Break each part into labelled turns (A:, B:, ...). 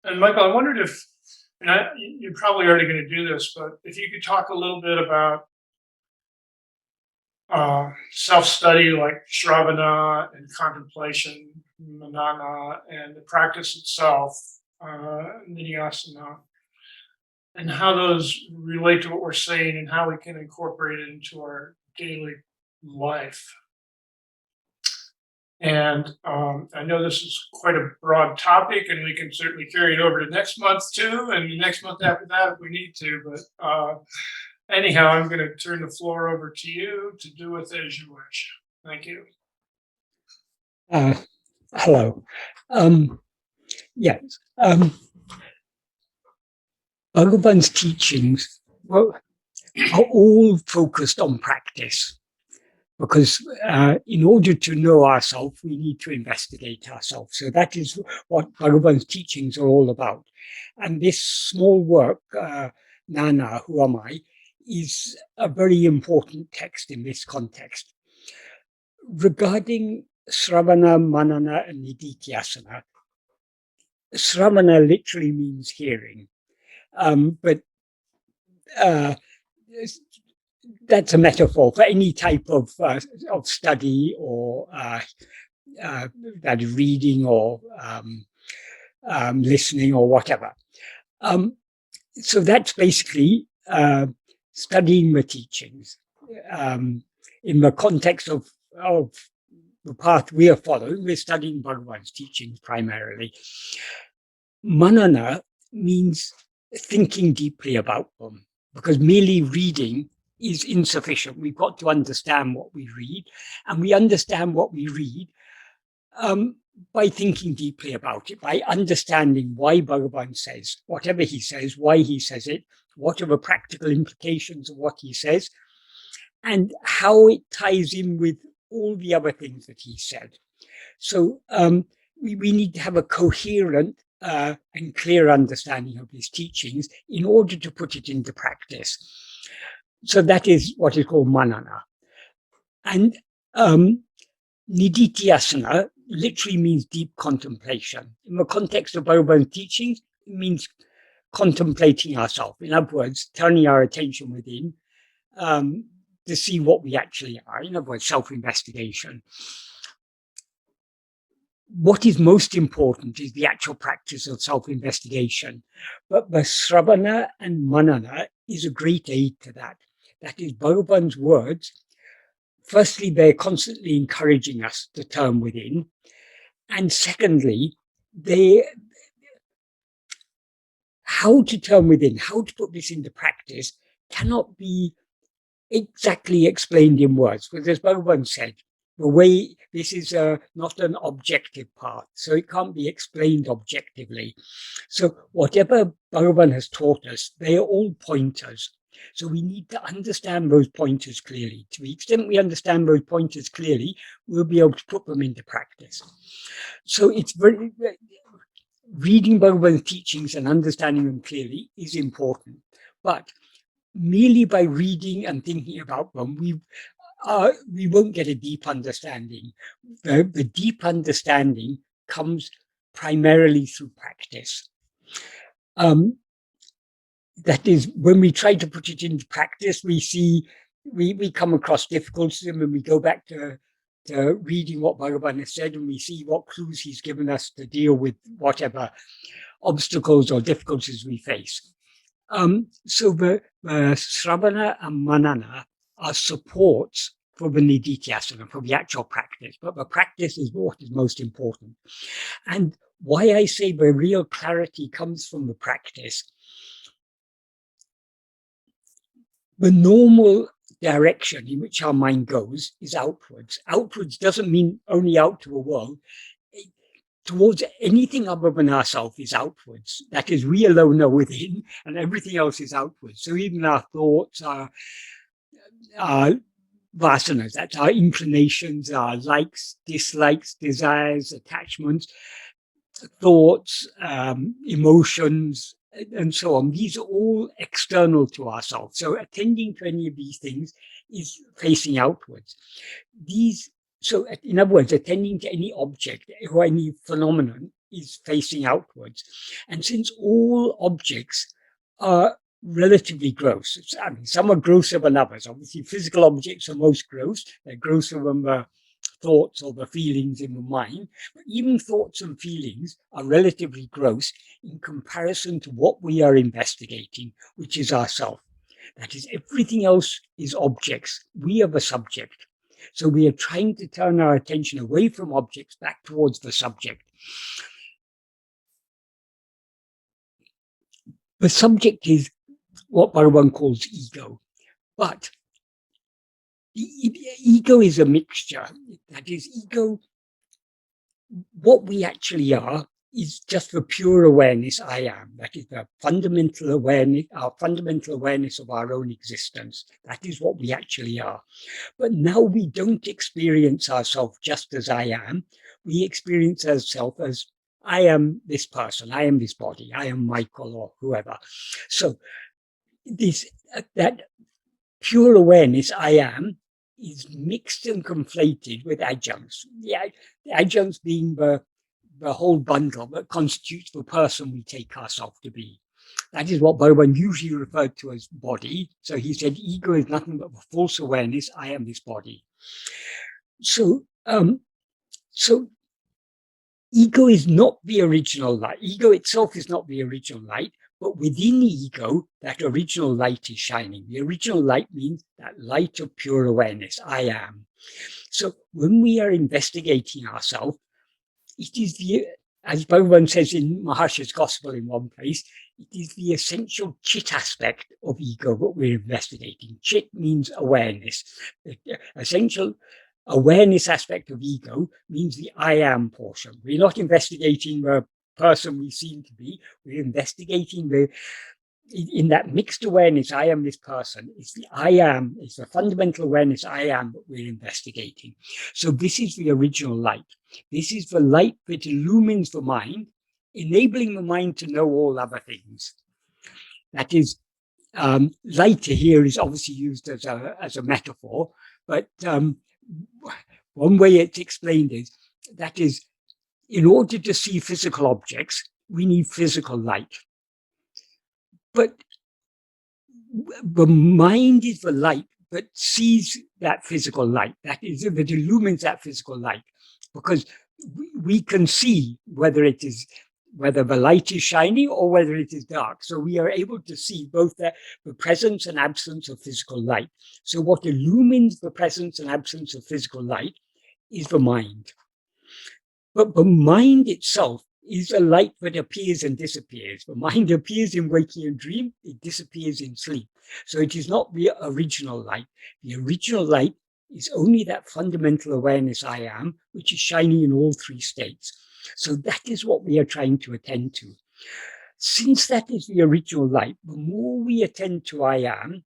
A: And Michael, I wondered if, and you're probably already going to do this, but if you could talk a little bit about self-study like Shravana and contemplation, manana, and the practice itself, nidhyasana, and how those relate to what we're saying and how we can incorporate it into our daily life. And I know this is quite a broad topic, and we can certainly carry it over to next month too, and the next month after that if we need to. But anyhow, I'm going to turn the floor over to you to do with as you wish. Thank you.
B: Hello. Yes. Bhagavan's teachings are all focused on practice. Because in order to know ourselves, we need to investigate ourselves. So that is what Bhagavan's teachings are all about. And this small work, Nāṉ Ār, Who Am I, is a very important text in this context. Regarding Sravana, Manana, and Nidhyasana, Sravana literally means hearing. But that's a metaphor for any type of study or that reading or listening or whatever. So that's basically studying the teachings in the context of the path we are following. We're studying Bhagavan's teachings primarily. Manana means thinking deeply about them, because merely reading is insufficient. We've got to understand what we read, and we understand what we read by thinking deeply about it, by understanding why Bhagavan says whatever he says, why he says it, what are the practical implications of what he says, and how it ties in with all the other things that he said. So we need to have a coherent and clear understanding of his teachings in order to put it into practice. So that is what is called manana. And nidhyasana literally means deep contemplation. In the context of Bhagavan's teachings, it means contemplating ourselves. In other words, turning our attention within to see what we actually are. In other words, self-investigation. What is most important is the actual practice of self-investigation. But the Sravana and Manana is a great aid to that. That is, Bhagavan's words, firstly, they're constantly encouraging us to turn within. And secondly, how to turn within, how to put this into practice cannot be exactly explained in words. Because as Bhagavan said, the way this is not an objective path, so it can't be explained objectively. So whatever Bhagavan has taught us, they are all pointers. So we need to understand those pointers clearly. To the extent we understand those pointers clearly, we'll be able to put them into practice. So it's reading Bhagavan's teachings and understanding them clearly is important. But merely by reading and thinking about them, we won't get a deep understanding. The deep understanding comes primarily through practice. That is, when we try to put it into practice, we come across difficulties, and when we go back to reading what Bhagavan has said, and we see what clues he's given us to deal with whatever obstacles or difficulties we face. So the Sravana and Manana are supports for the nidhyasana, for the actual practice, but the practice is what is most important. And why I say the real clarity comes from the practice. The normal direction in which our mind goes is outwards. Outwards doesn't mean only out to the world. Towards anything other than ourselves is outwards. That is, we alone are within, and everything else is outwards. So even our thoughts, our vasanas, that's our inclinations, our likes, dislikes, desires, attachments, thoughts, emotions, and so on. These are all external to ourselves. So attending to any of these things is facing outwards. So in other words, attending to any object or any phenomenon is facing outwards. And since all objects are relatively gross, I mean, some are grosser than others. Obviously, physical objects are most gross. They're grosser than the thoughts or the feelings in the mind. But even thoughts and feelings are relatively gross in comparison to what we are investigating, which is ourself. That is, everything else is objects. We are the subject. So we are trying to turn our attention away from objects back towards the subject. The subject is what Bhagavan calls ego. But the ego is a mixture. That is, ego, what we actually are, is just the pure awareness I am. That is the fundamental awareness, our fundamental awareness of our own existence. That is what we actually are. But now we don't experience ourselves just as I am. We experience ourselves as I am this person, I am this body, I am Michael or whoever. So this that pure awareness I am is mixed and conflated with adjuncts. The adjuncts being the whole bundle that constitutes the person we take ourselves to be. That is what Bhagavan usually referred to as body. So he said, ego is nothing but a false awareness. I am this body. So ego is not the original light. Ego itself is not the original light, but within the ego, that original light is shining. The original light means that light of pure awareness, I am. So when we are investigating ourselves, it is the, as Bhagavan says in Maharshi's Gospel in one place, it is the essential chit aspect of ego that we're investigating. Chit means awareness. The essential awareness aspect of ego means the I am portion. We're not investigating the person we seem to be. We're investigating in that mixed awareness, I am this person. It's the I am, it's the fundamental awareness I am that we're investigating. So this is the original light. This is the light that illumines the mind, enabling the mind to know all other things. That is, light here is obviously used as a metaphor, but one way it's explained is, that is, in order to see physical objects, we need physical light. But the mind is the light that sees that physical light, that is, that illumines that physical light, because we can see whether the light is shiny or whether it is dark. So we are able to see both the presence and absence of physical light. So what illumines the presence and absence of physical light is the mind. But the mind itself is a light that appears and disappears. The mind appears in waking and dream, it disappears in sleep. So it is not the original light. The original light is only that fundamental awareness I am, which is shining in all three states. So that is what we are trying to attend to. Since that is the original light, the more we attend to I am,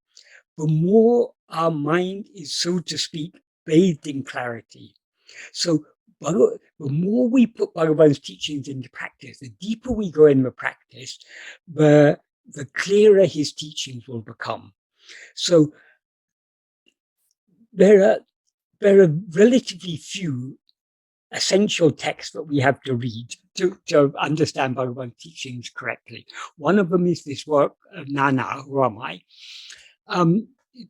B: the more our mind is, so to speak, bathed in clarity. So the more we put Bhagavan's teachings into practice, the deeper we go in the practice, the clearer his teachings will become. So there are relatively few essential texts that we have to read to understand Bhagavan's teachings correctly. One of them is this work, Nāṉ Ār.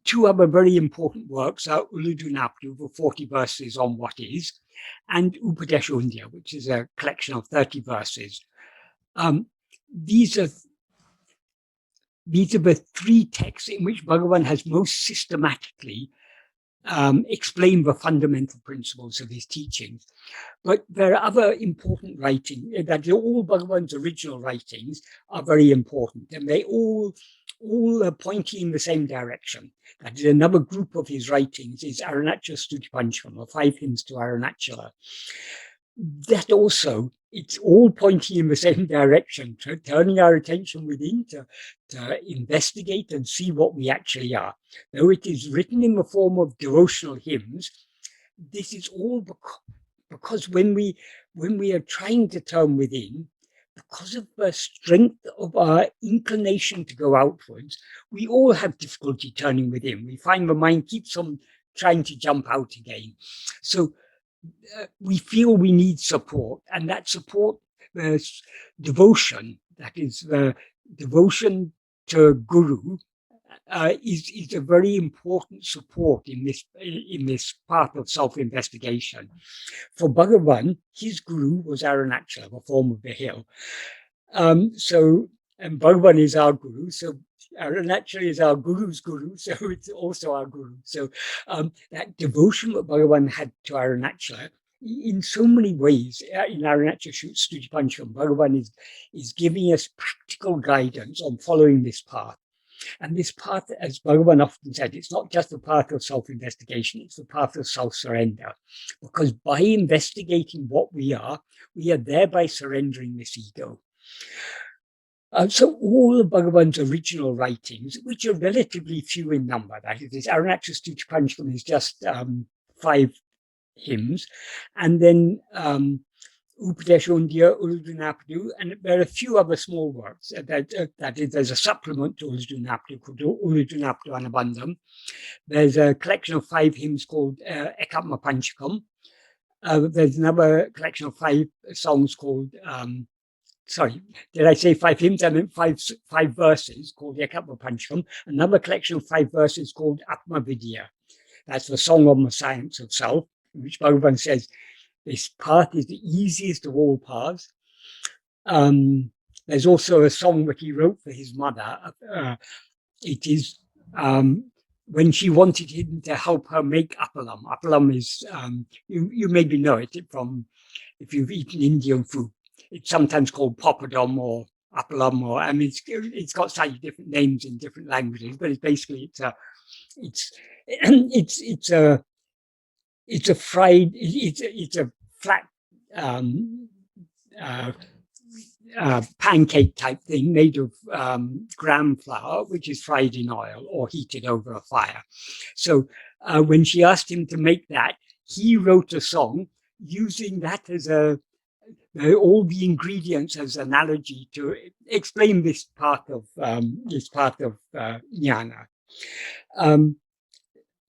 B: Two other very important works are Uḷḷadu Nāṛpadu, the 40 verses on what is, and Upadesha, which is a collection of 30 verses. These are the three texts in which Bhagavan has most systematically explained the fundamental principles of his teachings. But there are other important writings, that all Bhagavan's original writings are very important, and they all are pointing in the same direction. That is, another group of his writings is Aruṇācala Stuti-pañcamam, or 5 hymns to Aruṇācala. That also, it's all pointing in the same direction, turning our attention within to investigate and see what we actually are. Though it is written in the form of devotional hymns, this is all because when we are trying to turn within, because of the strength of our inclination to go outwards, we all have difficulty turning within. We find the mind keeps on trying to jump out again. So we feel we need support, and that support devotion, that is the devotion to Guru, is a very important support in this path of self-investigation. For Bhagavan, his guru was Aruṇācala, the form of the hill. And Bhagavan is our guru, so Aruṇācala is our guru's guru, so it's also our guru. So that devotion that Bhagavan had to Aruṇācala, in so many ways, in Aruṇācala Śrī Pancham, Bhagavan is giving us practical guidance on following this path. And this path, as Bhagavan often said, it's not just the path of self-investigation, it's the path of self-surrender. Because by investigating what we are thereby surrendering this ego. So all of Bhagavan's original writings, which are relatively few in number, that is, this Aruṇācala Śrī Pancham is just 5 hymns, and then Upadesha Uḷḷadu Nāṛpadu, and there are a few other small works. That is, there's a supplement to Uḷḷadu Nāṛpadu called Uḷḷadu Nāṛpadu Anabandham. There's a collection of 5 hymns called Atma-vichara. There's another collection of 5 songs called, sorry, did I say 5 hymns? I meant 5 verses called Atma-vichara. Another collection of 5 verses called Atma-vichara. That's the song on the science of self, in which Bhagavan says, this path is the easiest of all paths. There's also a song that he wrote for his mother. It is when she wanted him to help her make appalam. Appalam is, you maybe know it from, if you've eaten Indian food. It's sometimes called papadam or appalam, or I mean, it's got slightly different names in different languages, but it's basically it's a fried, it's a flat pancake type thing made of gram flour, which is fried in oil or heated over a fire. So when she asked him to make that, he wrote a song using that as all the ingredients as an analogy to explain this part of jnana.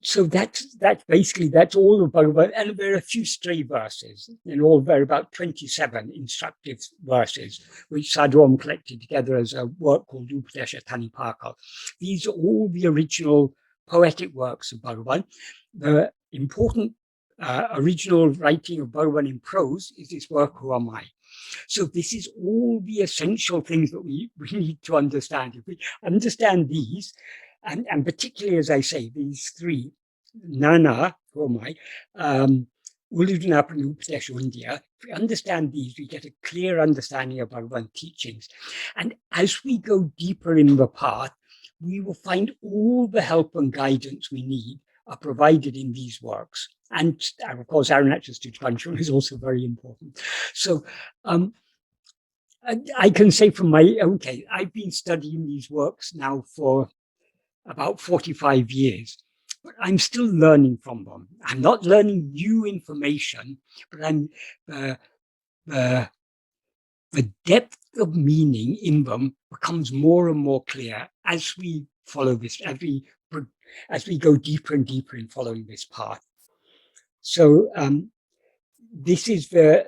B: So that's basically, that's all of Bhagavan, and there are a few stray verses. In all, there are about 27 instructive verses, which Sadhuam collected together as a work called Upadesha Tanipaka. These are all the original poetic works of Bhagavan. The important original writing of Bhagavan in prose is this work, Who Am I? So this is all the essential things that we need to understand. If we understand these, and particularly, as I say, these 3, Nāṇ Ār, Who Am I, Uḷḷadu Nāṛpadu, Upadesha Undiyya, if we understand these, we get a clear understanding of Bhagavan teachings. And as we go deeper in the path, we will find all the help and guidance we need are provided in these works. And of course, Aruṇācala Śrī Pancham is also very important. So I can say from my own case, I've been studying these works now for about 45 years, but I'm still learning from them. I'm not learning new information, but I'm the depth of meaning in them becomes more and more clear as we follow this, as we go deeper and deeper in following this path. So this is the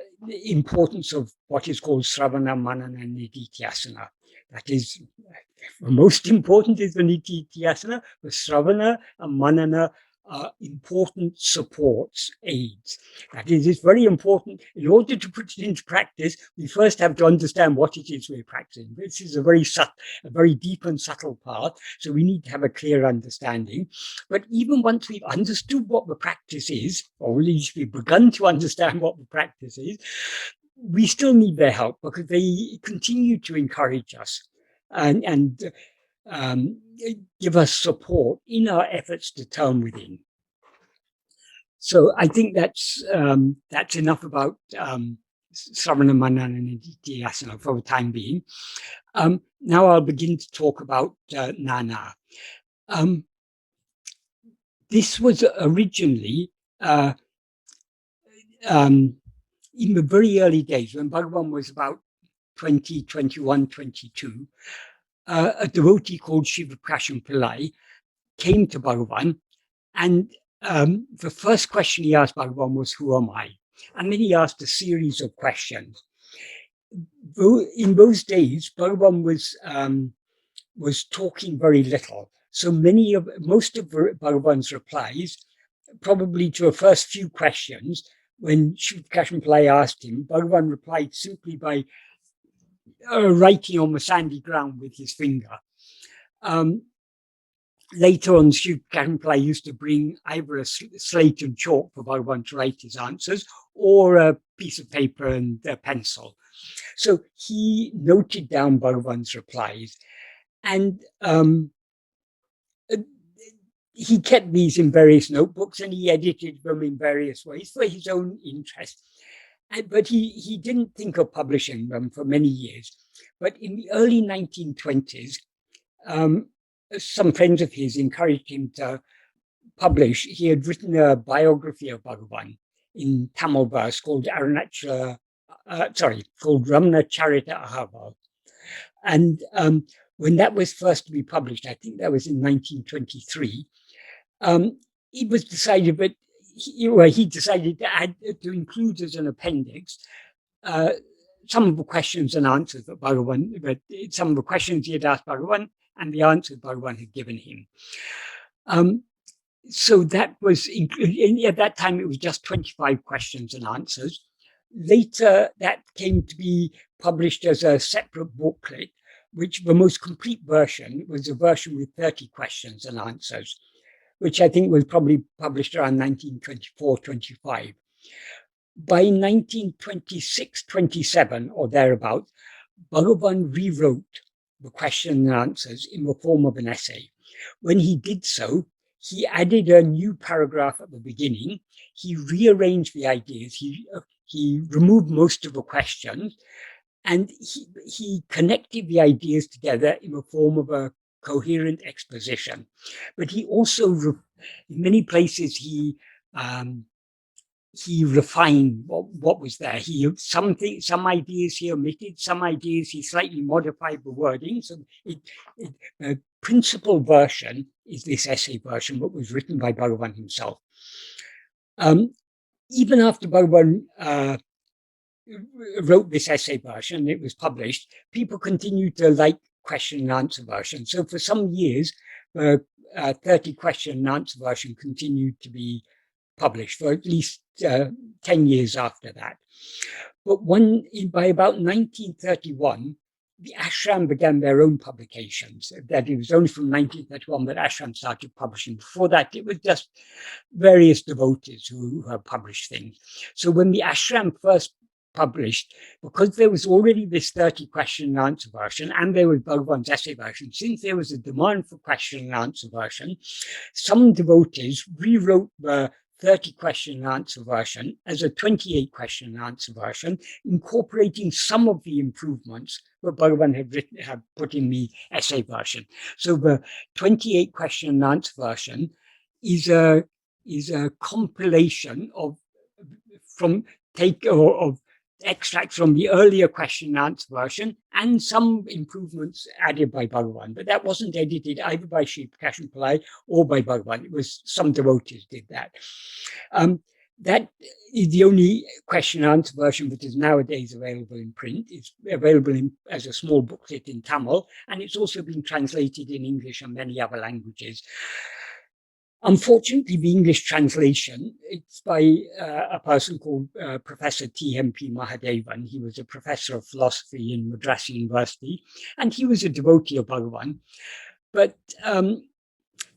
B: importance of what is called Sravana, Manana, and Nididhyasana. That is, the most important is the Nididhyasana. The Sravana and Manana are important supports, aids. That is, it's very important. In order to put it into practice, we first have to understand what it is we're practicing. This is a very deep and subtle path, so we need to have a clear understanding. But even once we've understood what the practice is, or at least we've begun to understand what the practice is, we still need their help, because they continue to encourage us and give us support in our efforts to turn within. So I think that's enough about Sravana, Manana, and Nididhyasana for the time being. Now I'll begin to talk about Nāṇ Ār. This was originally in the very early days, when Bhagavan was about 20, 21, 22, a devotee called Shiva Prasham Pillai came to Bhagavan, and the first question he asked Bhagavan was, "Who am I?" And then he asked a series of questions. in those days, Bhagavan was talking very little. So most of Bhagavan's replies, probably to the first few questions, when Śrī Aruṇācala asked him, Bhagavan replied simply by writing on the sandy ground with his finger. Later on, Śrī Aruṇācala used to bring either a slate and chalk for Bhagavan to write his answers, or a piece of paper and a pencil. So he noted down Bhagavan's replies, and he kept these in various notebooks, and he edited them in various ways for his own interest. But he didn't think of publishing them for many years. But in the early 1920s, some friends of his encouraged him to publish. He had written a biography of Bhagavan in Tamil verse called Ramana-satsang-sd. And when that was first to be published, I think that was in 1923, it was decided that he decided to include as an appendix some of the questions and answers that some of the questions he had asked Bhagavan and the answers Bhagavan had given him. So that was, at that time, it was just 25 questions and answers. Later, that came to be published as a separate booklet, which the most complete version was a version with 30 questions and answers, which I think was probably published around 1924-25. By 1926-27 or thereabout, Bhagavan rewrote the question and answers in the form of an essay. When he did so, he added a new paragraph at the beginning. He rearranged the ideas. He removed most of the questions, and he connected the ideas together in the form of a coherent exposition. But he also, in many places, he refined what was there. Some ideas he omitted, some ideas he slightly modified the wording. So the principal version is this essay version, that was written by Bhagavan himself. Even after Bhagavan wrote this essay version, it was published, people continued to like question and answer version. So for some years, the 30 question and answer version continued to be published for at least 10 years after that. But by about 1931, the ashram began their own publications. That it was only from 1931 that ashram started publishing. Before that, it was just various devotees who had published things. So when the ashram first published, because there was already this 30 question and answer version, and there was Bhagavan's essay version, since there was a demand for question and answer version, some devotees rewrote the 30 question and answer version as a 28 question and answer version, incorporating some of the improvements that Bhagavan had put in the essay version. So the 28 question and answer version is a compilation of extracts from the earlier question and answer version and some improvements added by Bhagavan. But that wasn't edited either by Śrī Aruṇācala or by Bhagavan. It was some devotees did that. That is the only question and answer version that is nowadays available in print. It's available as a small booklet in Tamil, and it's also been translated in English and many other languages. Unfortunately, the English translation, it's by a person called Professor T.M.P. Mahadevan. He was a professor of philosophy in Madras University, and he was a devotee of Bhagavan. But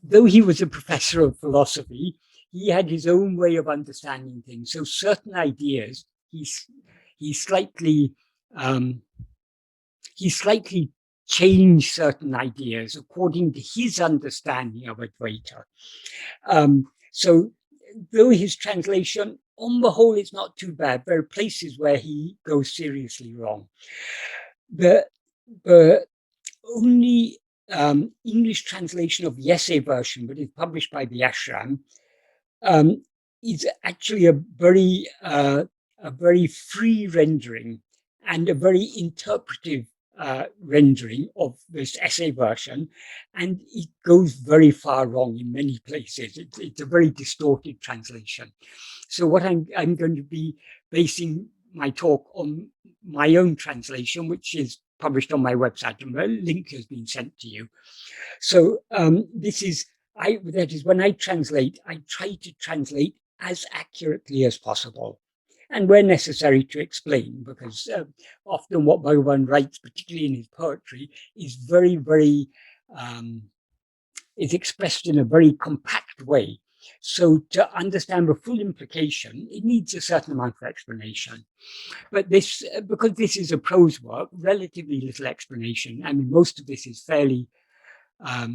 B: though he was a professor of philosophy, he had his own way of understanding things. So certain ideas, he slightly change certain ideas according to his understanding of Advaita. So though his translation, on the whole, is not too bad, there are places where he goes seriously wrong. The only English translation of the essay version that is published by the ashram is actually a very free rendering and a very interpretive rendering of this essay version, and it goes very far wrong in many places. It's a very distorted translation. So what I'm going to be basing my talk on my own translation, which is published on my website, and a link has been sent to you. So that is when I translate, I try to translate as accurately as possible, and where necessary to explain, because often what Bhagavan writes, particularly in his poetry, is very, very is expressed in a very compact way. So to understand the full implication, it needs a certain amount of explanation. But this, because this is a prose work, relatively little explanation. I mean, most of this is fairly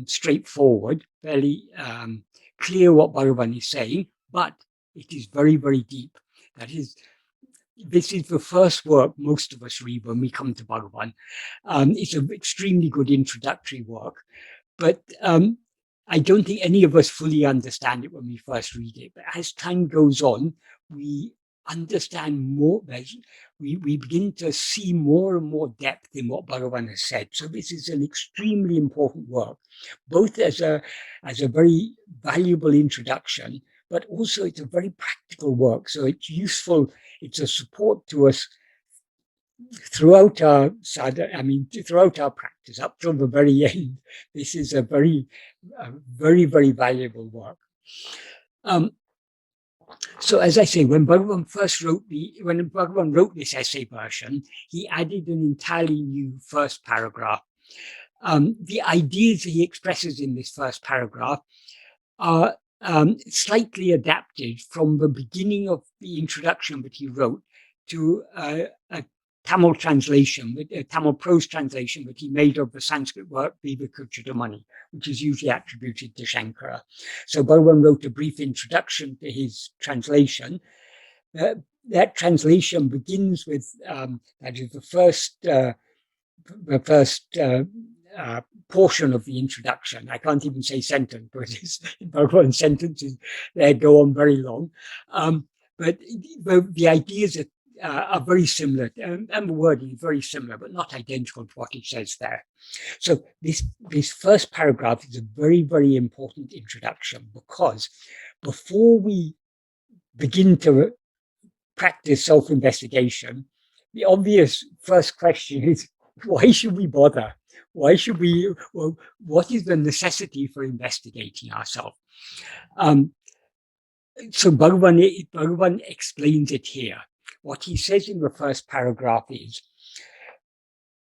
B: straightforward, fairly clear what Bhagavan is saying, but it is very, very deep. That is, this is the first work most of us read when we come to Bhagavan. It's an extremely good introductory work, but I don't think any of us fully understand it when we first read it. But as time goes on, we understand more. We begin to see more and more depth in what Bhagavan has said. So this is an extremely important work, both as a very valuable introduction, but also it's a very practical work. So it's useful. It's a support to us throughout our throughout our practice up till the very end. This is a very, very valuable work. So as I say, when Bhagavan wrote this essay version, he added an entirely new first paragraph. The ideas he expresses in this first paragraph are slightly adapted from the beginning of the introduction that he wrote to a Tamil translation, a Tamil prose translation that he made of the Sanskrit work Vivekachudamani, which is usually attributed to Shankara. So Bhagavan wrote a brief introduction to his translation. That translation begins with, that is the first portion of the introduction. I can't even say sentence, because Bhagavan's sentences there go on very long. But the ideas are very similar, and the wording is very similar, but not identical to what it says there. So this first paragraph is a very, very important introduction, because before we begin to practice self-investigation, the obvious first question is, why should we bother? Why should we? Well, what is the necessity for investigating ourselves? So Bhagavan explains it here. What he says in the first paragraph is,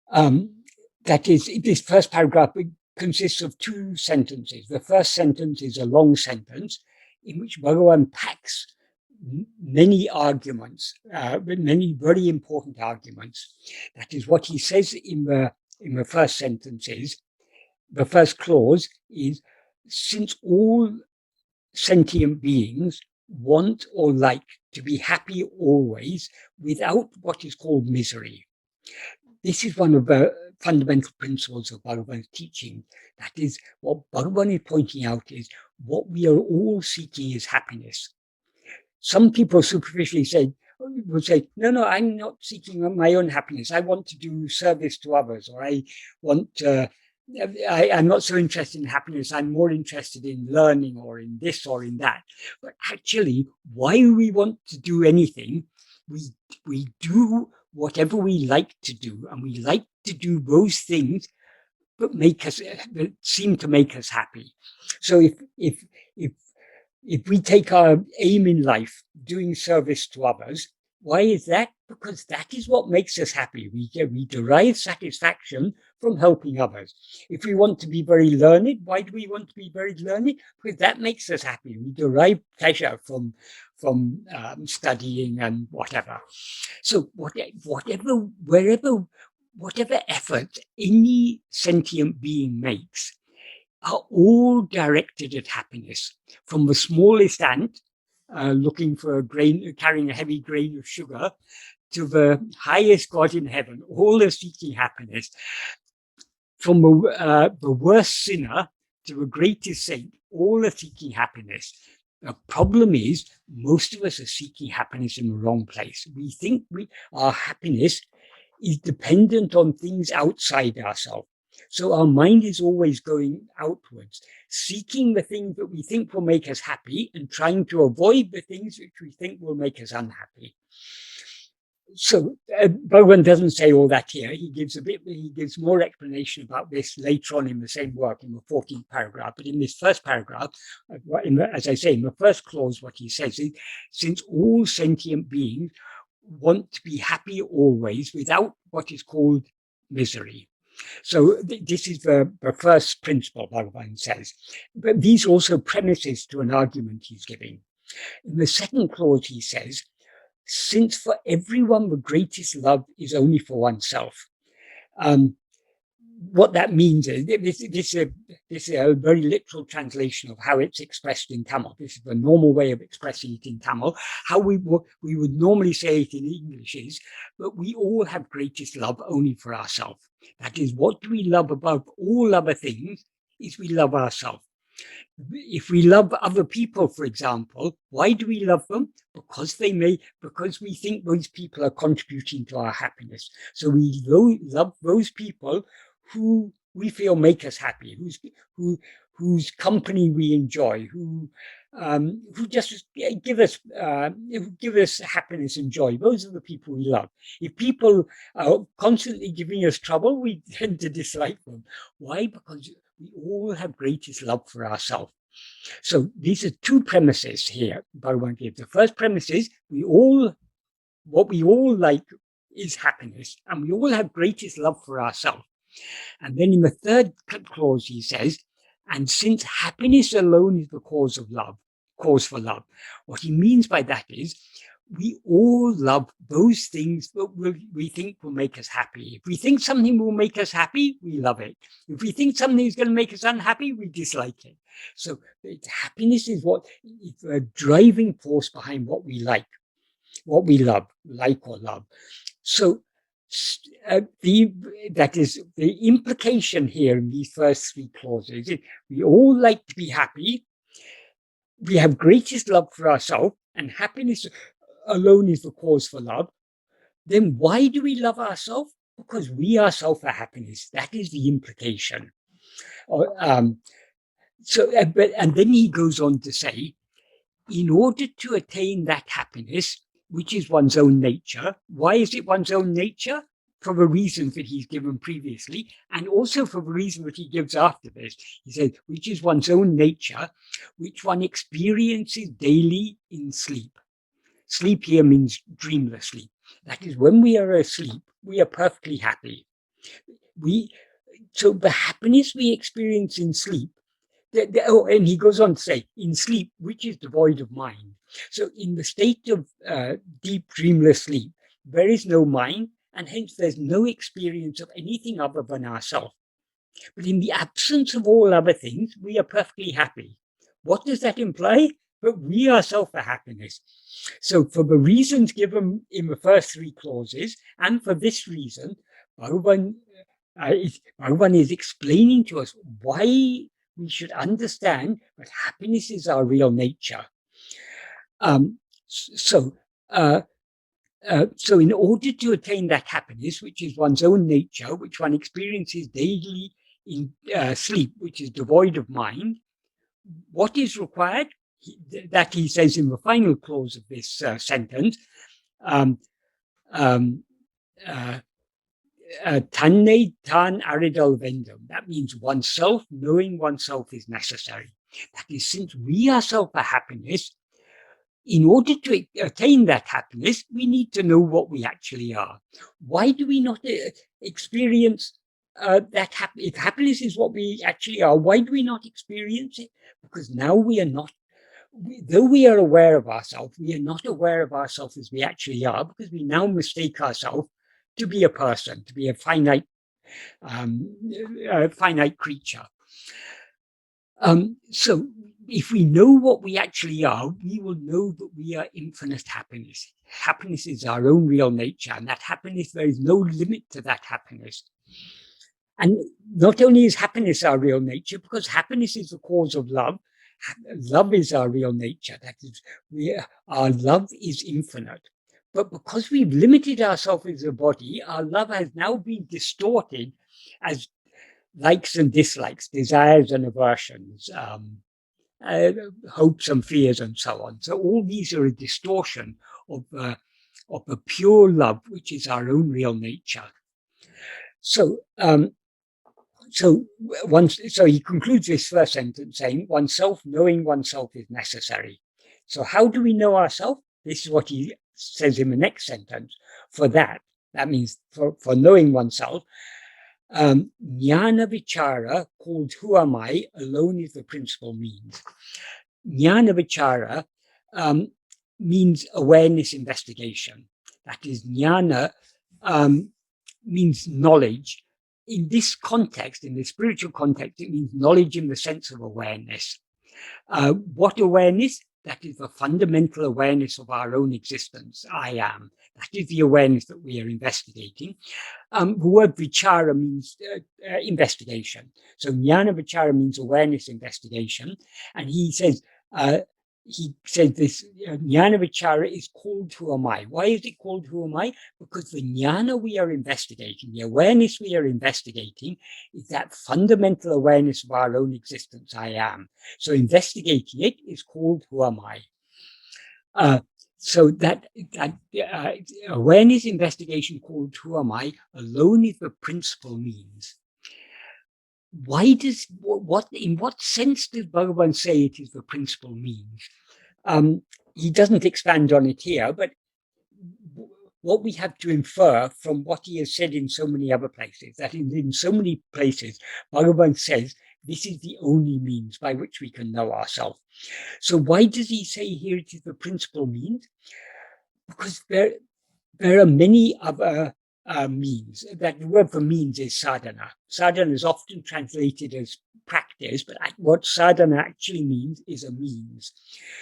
B: that is, this first paragraph consists of two sentences. The first sentence is a long sentence in which Bhagavan packs many arguments, many very important arguments. That is, what he says in the first sentence is, the first clause is, since all sentient beings want or like to be happy always without what is called misery. This is one of the fundamental principles of Bhagavan's teaching. That is, what Bhagavan is pointing out is what we are all seeking is happiness. Some people superficially would say, no, I'm not seeking my own happiness. I want to do service to others, or I'm not so interested in happiness. I'm more interested in learning, or in this or in that. But actually, why we want to do anything, we do whatever we like to do, and we like to do those things that seem to make us happy. So if we take our aim in life doing service to others, why is that? Because that is what makes us happy. We derive satisfaction from helping others. If we want to be very learned, why do we want to be very learned? Because that makes us happy. We derive pleasure from studying and whatever. So whatever effort any sentient being makes are all directed at happiness, from the smallest ant looking for carrying a heavy grain of sugar, to the highest God in heaven. All are seeking happiness. From the worst sinner to the greatest saint, all are seeking happiness. The problem is, most of us are seeking happiness in the wrong place. We think our happiness is dependent on things outside ourselves. So our mind is always going outwards, seeking the things that we think will make us happy and trying to avoid the things which we think will make us unhappy. So Bhagavan doesn't say all that here. He gives more explanation about this later on in the same work, in the 14th paragraph. But in this first paragraph, as I say, in the first clause, what he says is, since all sentient beings want to be happy always without what is called misery. So this is the first principle, Bhagavan says. But these are also premises to an argument he's giving. In the second clause, he says, since for everyone the greatest love is only for oneself. What that means is, this is a very literal translation of how it's expressed in Tamil. This is the normal way of expressing it in Tamil. How we would normally say it in English is, but we all have greatest love only for ourselves. That is, what do we love above all other things is we love ourselves. If we love other people, for example, why do we love them? Because we think those people are contributing to our happiness. So we love those people who we feel make us happy, whose company we enjoy, who just give us happiness and joy. Those are the people we love. If people are constantly giving us trouble, we tend to dislike them. Why? Because we all have greatest love for ourselves. So these are two premises here Bhagavan gives. The first premise is what we all like is happiness, and we all have greatest love for ourselves. And then in the third clause he says, and since happiness alone is the cause for love, what he means by that is we all love those things that we think will make us happy. If we think something will make us happy, we love it. If we think something is going to make us unhappy, we dislike it. So happiness is a driving force behind what we like, what we love, like or love. So that is the implication here in these first three clauses. We all like to be happy. We have greatest love for ourselves, and happiness alone is the cause for love. Then why do we love ourselves? Because we ourselves are happiness. That is the implication. And then he goes on to say, in order to attain that happiness, which is one's own nature, why is it one's own nature? For the reasons that he's given previously, and also for the reason that he gives after this. He says, which is one's own nature, which one experiences daily in sleep. Sleep here means dreamless sleep. That is, when we are asleep, we are perfectly happy. So the happiness we experience in sleep, and he goes on to say, in sleep, which is devoid of mind. So in the state of deep dreamless sleep, there is no mind, and hence there's no experience of anything other than ourselves. But in the absence of all other things, we are perfectly happy. What does that imply? But we ourselves are happiness. So for the reasons given in the first three clauses, and for this reason, Bhagavan is explaining to us why we should understand that happiness is our real nature. So in order to attain that happiness, which is one's own nature, which one experiences daily in sleep, which is devoid of mind, what is required? That he says in the final clause of this sentence, tanne tan aridal vendum. That means oneself, knowing oneself is necessary. That is, since we ourselves are happiness, in order to attain that happiness, we need to know what we actually are. Why do we not experience that? If happiness is what we actually are, why do we not experience it? Because now we are not, though we are aware of ourselves, we are not aware of ourselves as we actually are, because we now mistake ourselves to be a person, to be a finite creature. So if we know what we actually are, we will know that we are infinite happiness. Happiness is our own real nature, and that happiness, there is no limit to that happiness. And not only is happiness our real nature, because happiness is the cause of love, love is our real nature. That is, our love is infinite. But because we've limited ourselves as a body, our love has now been distorted as likes and dislikes, desires and aversions, hopes and fears, and so on. So all these are a distortion of of the pure love, which is our own real nature. So, so he concludes this first sentence saying, knowing oneself is necessary. So how do we know ourselves? This is what he says in the next sentence. That means for knowing oneself, Jnana-vichara, called who am I, alone is the principal means. Jnana-vichara means awareness investigation. That is, jnana means knowledge. In this context, in the spiritual context, it means knowledge in the sense of awareness. What awareness? That is the fundamental awareness of our own existence, I am. That is the awareness that we are investigating. The word vichara means investigation. So jnana vichara means awareness investigation. And he says this jnana vichara is called who am I. Why is it called who am I? Because the jnana we are investigating, the awareness we are investigating, is that fundamental awareness of our own existence, I am. So investigating it is called who am I. So that awareness investigation called who am I alone is the principal means. In what sense does Bhagavan say it is the principal means? He doesn't expand on it here, but what we have to infer from what he has said in so many other places, that in so many places, Bhagavan says this is the only means by which we can know ourselves. So why does he say here it is the principal means? Because there are many other means. That the word for means is sadhana. Sadhana is often translated as practice, but what sadhana actually means is a means.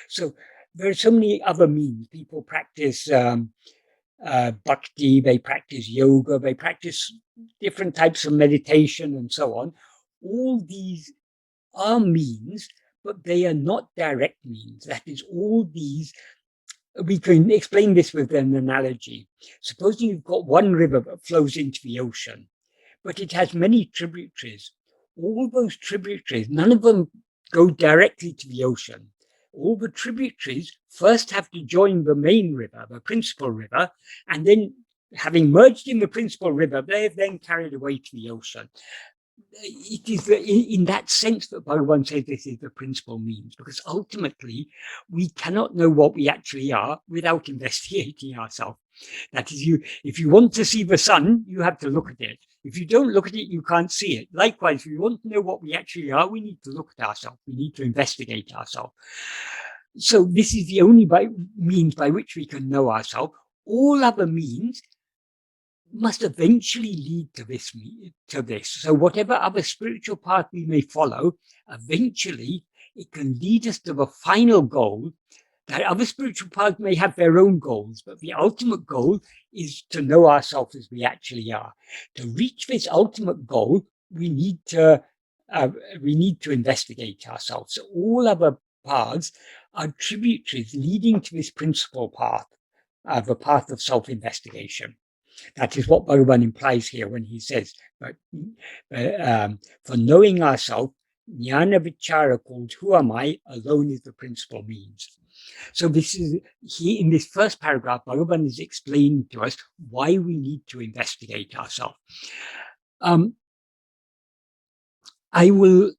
B: So there are so many other means. People practice bhakti, they practice yoga, they practice different types of meditation and so on. All these are means, but they are not direct means. That is, all these, we can explain this with an analogy. Supposing you've got one river that flows into the ocean, but it has many tributaries. All those tributaries, none of them go directly to the ocean. All the tributaries first have to join the main river, the principal river, and then, having merged in the principal river, they are then carried away to the ocean. It is in that sense that Bhagavan says this is the principal means, because ultimately we cannot know what we actually are without investigating ourselves. That is, if you want to see the sun, you have to look at it. If you don't look at it, you can't see it. Likewise, if we want to know what we actually are, we need to look at ourselves. We need to investigate ourselves. So this is the only means by which we can know ourselves. All other means must eventually lead to this. So whatever other spiritual path we may follow, eventually it can lead us to the final goal. That other spiritual paths may have their own goals, but the ultimate goal is to know ourselves as we actually are. To reach this ultimate goal, we need to investigate ourselves. So all other paths are tributaries leading to this principal path, the path of self-investigation. That is what Bhagavan implies here when he says, for knowing ourselves, jnana-vichara, called who am I, alone is the principal means. So this is, in this first paragraph, Bhagavan is explaining to us why we need to investigate ourselves. I will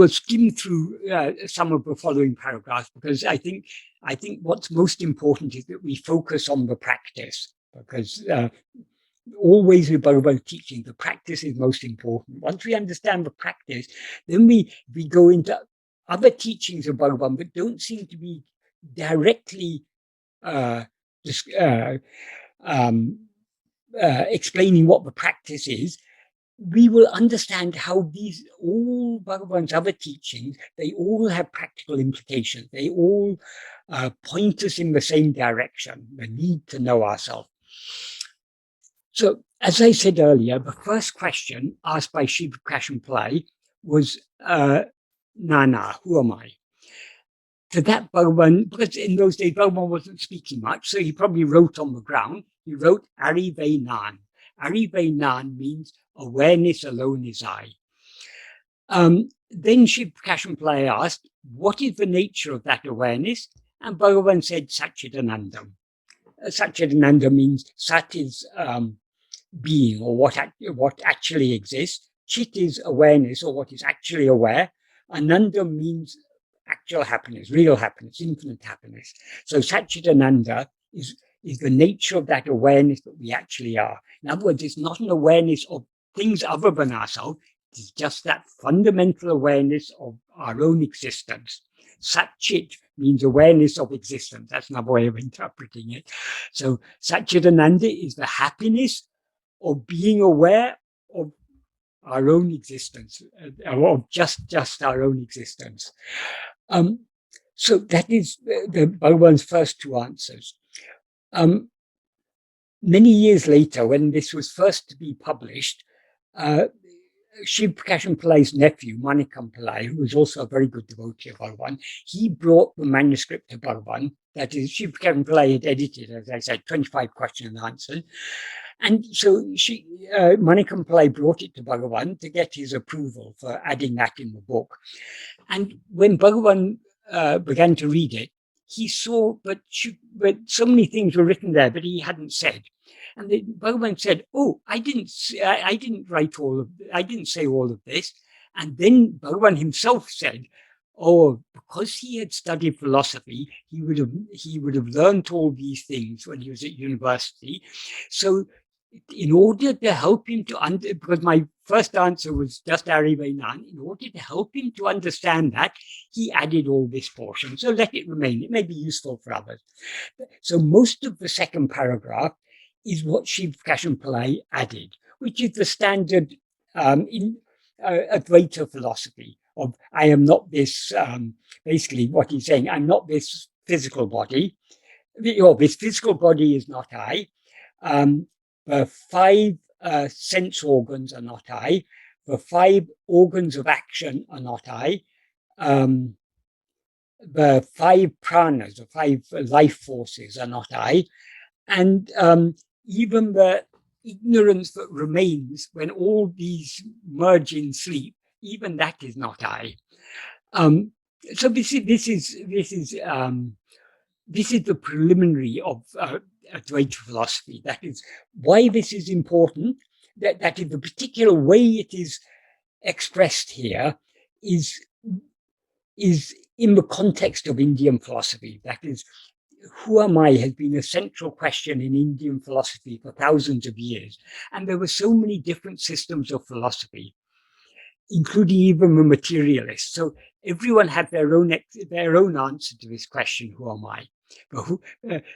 B: skim through some of the following paragraphs, because I think what's most important is that we focus on the practice, because always with Bhagavan's teaching, the practice is most important. Once we understand the practice, then we go into other teachings of Bhagavan that don't seem to be directly explaining what the practice is. We will understand how all Bhagavan's other teachings, they all have practical implications. They all point us in the same direction, the need to know ourselves. So, as I said earlier, the first question asked by Śrī Aruṇācala was, Nāṇ Ār, who am I? To that, Bhagavan, because in those days Bhagavan wasn't speaking much, so he probably wrote on the ground. He wrote, Arive Nāṇ. Arive Nāṇ means awareness alone is I. Then Śrī Aruṇācala asked, what is the nature of that awareness? And Bhagavan said, Satchidanandam. Satchidananda means Sat is being, or what actually exists. Chit is awareness, or what is actually aware. Ananda means actual happiness, real happiness, infinite happiness. So Satchidananda is the nature of that awareness that we actually are. In other words, it's not an awareness of things other than ourselves. It's just that fundamental awareness of our own existence. Sat-chit means awareness of existence. That's another way of interpreting it. So Satchidananda is the happiness of being aware of our own existence, of just our own existence. So that is the Bhagavan's first two answers. Many years later, when this was first to be published, Śrī Prakāśam Pillai's nephew, Manikam Pillai, who was also a very good devotee of Bhagavan, he brought the manuscript to Bhagavan. That is, Śrī Prakāśam Pillai had edited, as I said, 25 questions and answers. And so Manikam Pillai brought it to Bhagavan to get his approval for adding that in the book. And when Bhagavan began to read it, he saw that so many things were written there that he hadn't said. And then Bhagavan said, "Oh, I didn't say all of this." And then Bhagavan himself said, "Oh, because he had studied philosophy, he would have learned all these things when he was at university. So, in order to help him to because my first answer was just Arivanan, in order to help him to understand that, he added all this portion. So let it remain. It may be useful for others." So most of the second paragraph is what Śrī Prakāśam Pillai added, which is the standard in Advaita philosophy of I am not this, basically what he's saying, I'm not this physical body, or this physical body is not I. The 5 sense organs are not I. The 5 organs of action are not I. The 5 pranas, the 5 life forces are not I. And even the ignorance that remains when all these merge in sleep, even that is not I. So this is the preliminary of Advaita philosophy. That is why this is important. That is the particular way it is expressed here is in the context of Indian philosophy. That is, who am I has been a central question in Indian philosophy for thousands of years. And there were so many different systems of philosophy, including even the materialists. So everyone had their own answer to this question, who am I? But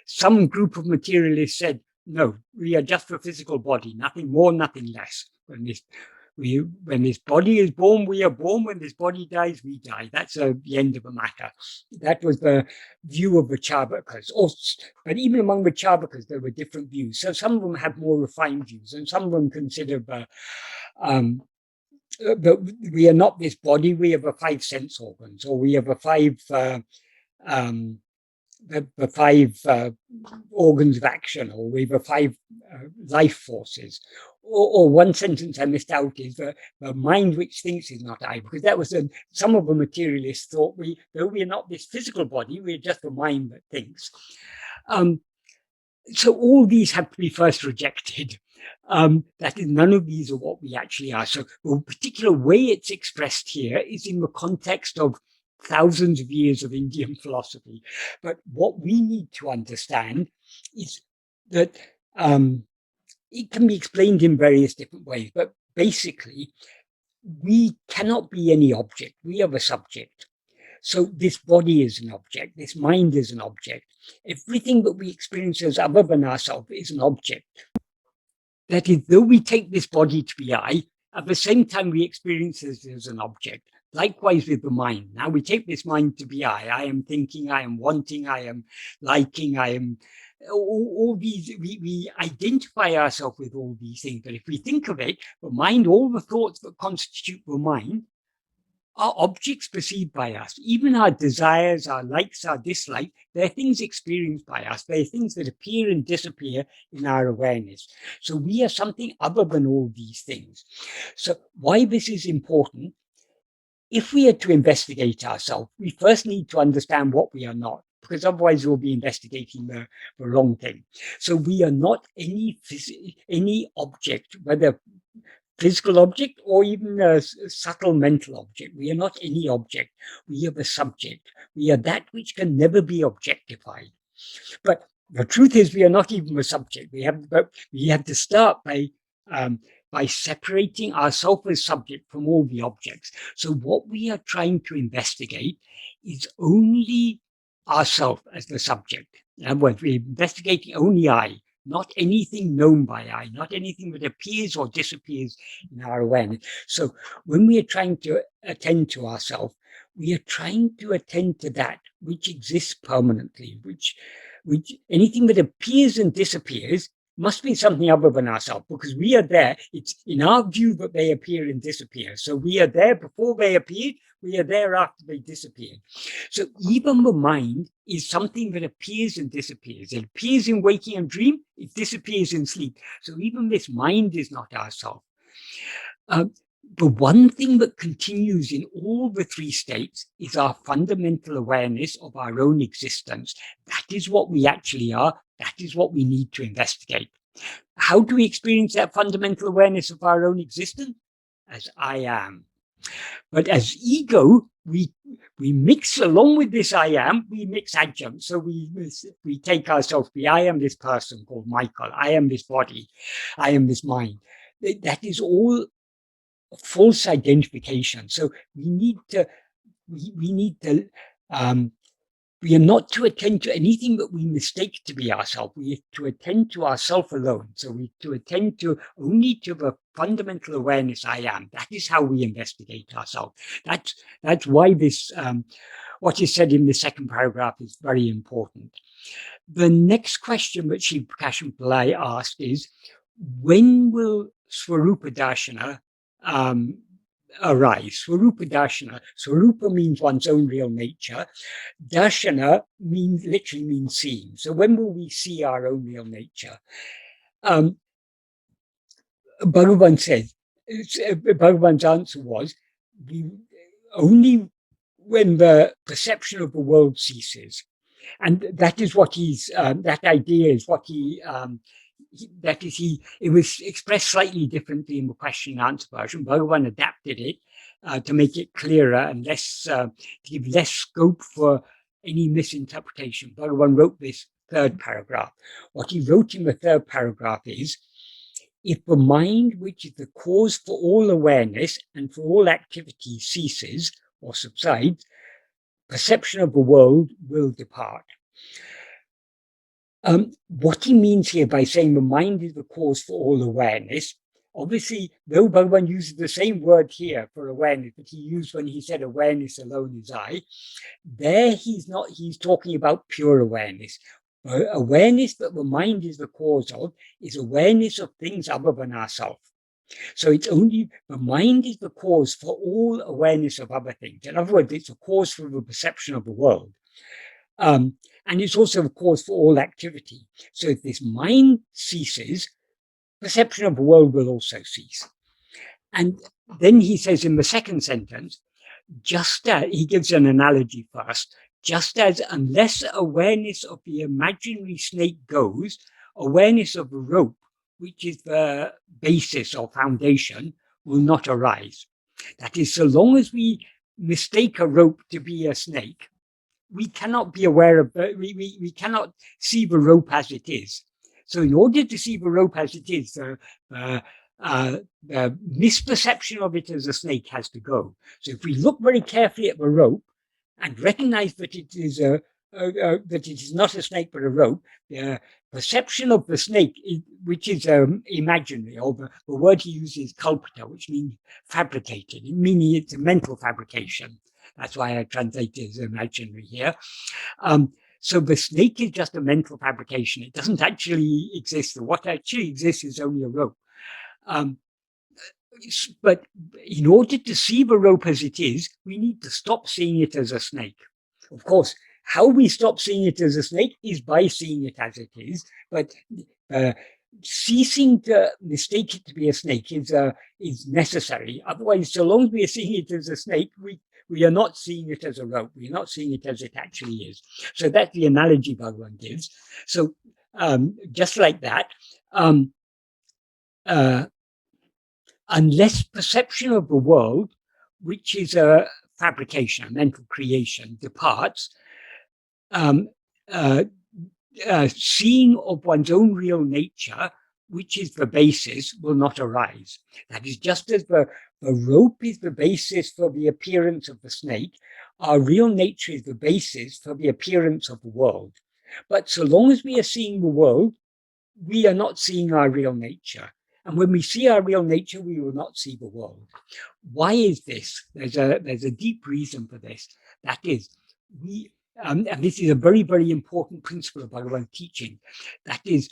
B: some group of materialists said, no, we are just a physical body, nothing more, nothing less. When this body is born, we are born. When this body dies, we die. That's the end of the matter. That was the view of the Charvakas. But even among the Charvakas, there were different views. So some of them had more refined views, and some of them considered that we are not this body. We have the 5 sense organs, or we have the 5 organs of action, or we have the 5 life forces. Or one sentence I missed out is the mind which thinks is not I, because that was some of the materialists thought though we are not this physical body, we are just the mind that thinks. So all these have to be first rejected. That is, none of these are what we actually are. So the particular way it's expressed here is in the context of thousands of years of Indian philosophy. But what we need to understand is that it can be explained in various different ways, but basically, we cannot be any object. We are the subject. So this body is an object. This mind is an object. Everything that we experience as other than ourselves is an object. That is, though we take this body to be I, at the same time we experience it as an object. Likewise with the mind. Now we take this mind to be I. I am thinking, I am wanting, I am liking, I am... all these, we identify ourselves with all these things. But if we think of it, the mind, all the thoughts that constitute the mind are objects perceived by us. Even our desires, our likes, our dislikes, they're things experienced by us. They're things that appear and disappear in our awareness. So we are something other than all these things. So why this is important, if we are to investigate ourselves, we first need to understand what we are not. because otherwise we'll be investigating the wrong thing. So we are not any object, whether physical object or even a subtle mental object. We are not any object. We are the subject. We are that which can never be objectified. But the truth is, we are not even a subject. We have to start by separating ourselves as subject from all the objects. So what we are trying to investigate is only ourself as the subject. In other words, we're investigating only I, not anything known by I, not anything that appears or disappears in our awareness. So when we are trying to attend to ourselves, we are trying to attend to that which exists permanently, which anything that appears and disappears must be something other than ourselves, because we are there. It's in our view that they appear and disappear. So we are there before they appeared, we are there after they disappeared. So even the mind is something that appears and disappears. It appears in waking and dream, it disappears in sleep. So even this mind is not ourself. The one thing that continues in all the three states is our fundamental awareness of our own existence. That is what we actually are. That is what we need to investigate. How do we experience that fundamental awareness of our own existence? As I am. But as ego, we mix along with this I am, we mix adjuncts. So we take ourselves, I am this person called Michael, I am this body, I am this mind. That is all false identification. So we are not to attend to anything that we mistake to be ourselves. We are to attend to ourself alone. So we to attend to only to the fundamental awareness I am. That is how we investigate ourselves. That's why this what is said in the second paragraph is very important. The next question that Śrī Pillai asked is, when will Swarupa Darshana arise? Swarupa Darshana. Swarupa means one's own real nature. Darshana literally means seeing. So when will we see our own real nature? Bhagavan says, Bhagavan's answer was, only when the perception of the world ceases. And that is what that idea is what it was expressed slightly differently in the question and answer version. Bhagavan adapted it to make it clearer and to give less scope for any misinterpretation. Bhagavan wrote this third paragraph. What he wrote in the third paragraph is, if the mind, which is the cause for all awareness and for all activity, ceases or subsides, perception of the world will depart. What he means here by saying the mind is the cause for all awareness, obviously, though Bhagavan uses the same word here for awareness that he used when he said awareness alone is I, there he's talking about pure awareness. Awareness that the mind is the cause of is awareness of things other than ourselves. So it's only the mind is the cause for all awareness of other things. In other words, it's a cause for the perception of the world. And it's also a cause for all activity. So if this mind ceases, perception of the world will also cease. And then he says in the second sentence, just as, he gives an analogy first, just as unless awareness of the imaginary snake goes, awareness of the rope, which is the basis or foundation, will not arise. That is, so long as we mistake a rope to be a snake, we cannot be aware of, we cannot see the rope as it is. So in order to see the rope as it is, the misperception of it as a snake has to go. So if we look very carefully at the rope and recognize that it is that it is not a snake but a rope, the perception of the snake, which is imaginary, or the word he uses is kalpita, which means fabricated, meaning it's a mental fabrication. That's why I translate it as imaginary here. So the snake is just a mental fabrication. It doesn't actually exist. What actually exists is only a rope. But in order to see the rope as it is, we need to stop seeing it as a snake. Of course, how we stop seeing it as a snake is by seeing it as it is. But ceasing to mistake it to be a snake is necessary. Otherwise, so long as we are seeing it as a snake, we are not seeing it as a rope. We're not seeing it as it actually is. So that's the analogy Bhagavan gives. So just like that, unless perception of the world, which is a fabrication, a mental creation, departs, seeing of one's own real nature, which is the basis, will not arise. That is, just as the rope is the basis for the appearance of the snake, our real nature is the basis for the appearance of the world. But so long as we are seeing the world, we are not seeing our real nature. And when we see our real nature, we will not see the world. Why is this? There's a deep reason for this. That is, and this is a very, very important principle of Bhagavan's teaching. That is,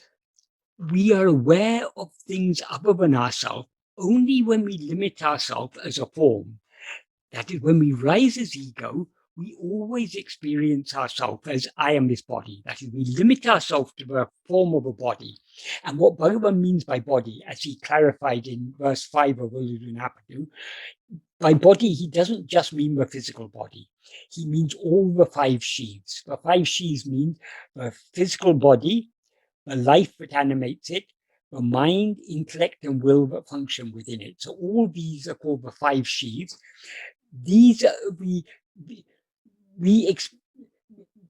B: we are aware of things other than ourselves only when we limit ourselves as a form. That is, when we rise as ego, we always experience ourselves as I am this body. That is, we limit ourselves to the form of a body. And what Bhagavan means by body, as he clarified in verse 5 of Uḷḷadu Nāṛpadu, by body, he doesn't just mean the physical body. He means all the 5 sheaths. The 5 sheaths mean the physical body, the life that animates it, the mind, intellect, and will that function within it. So all these are called the 5 sheaths. These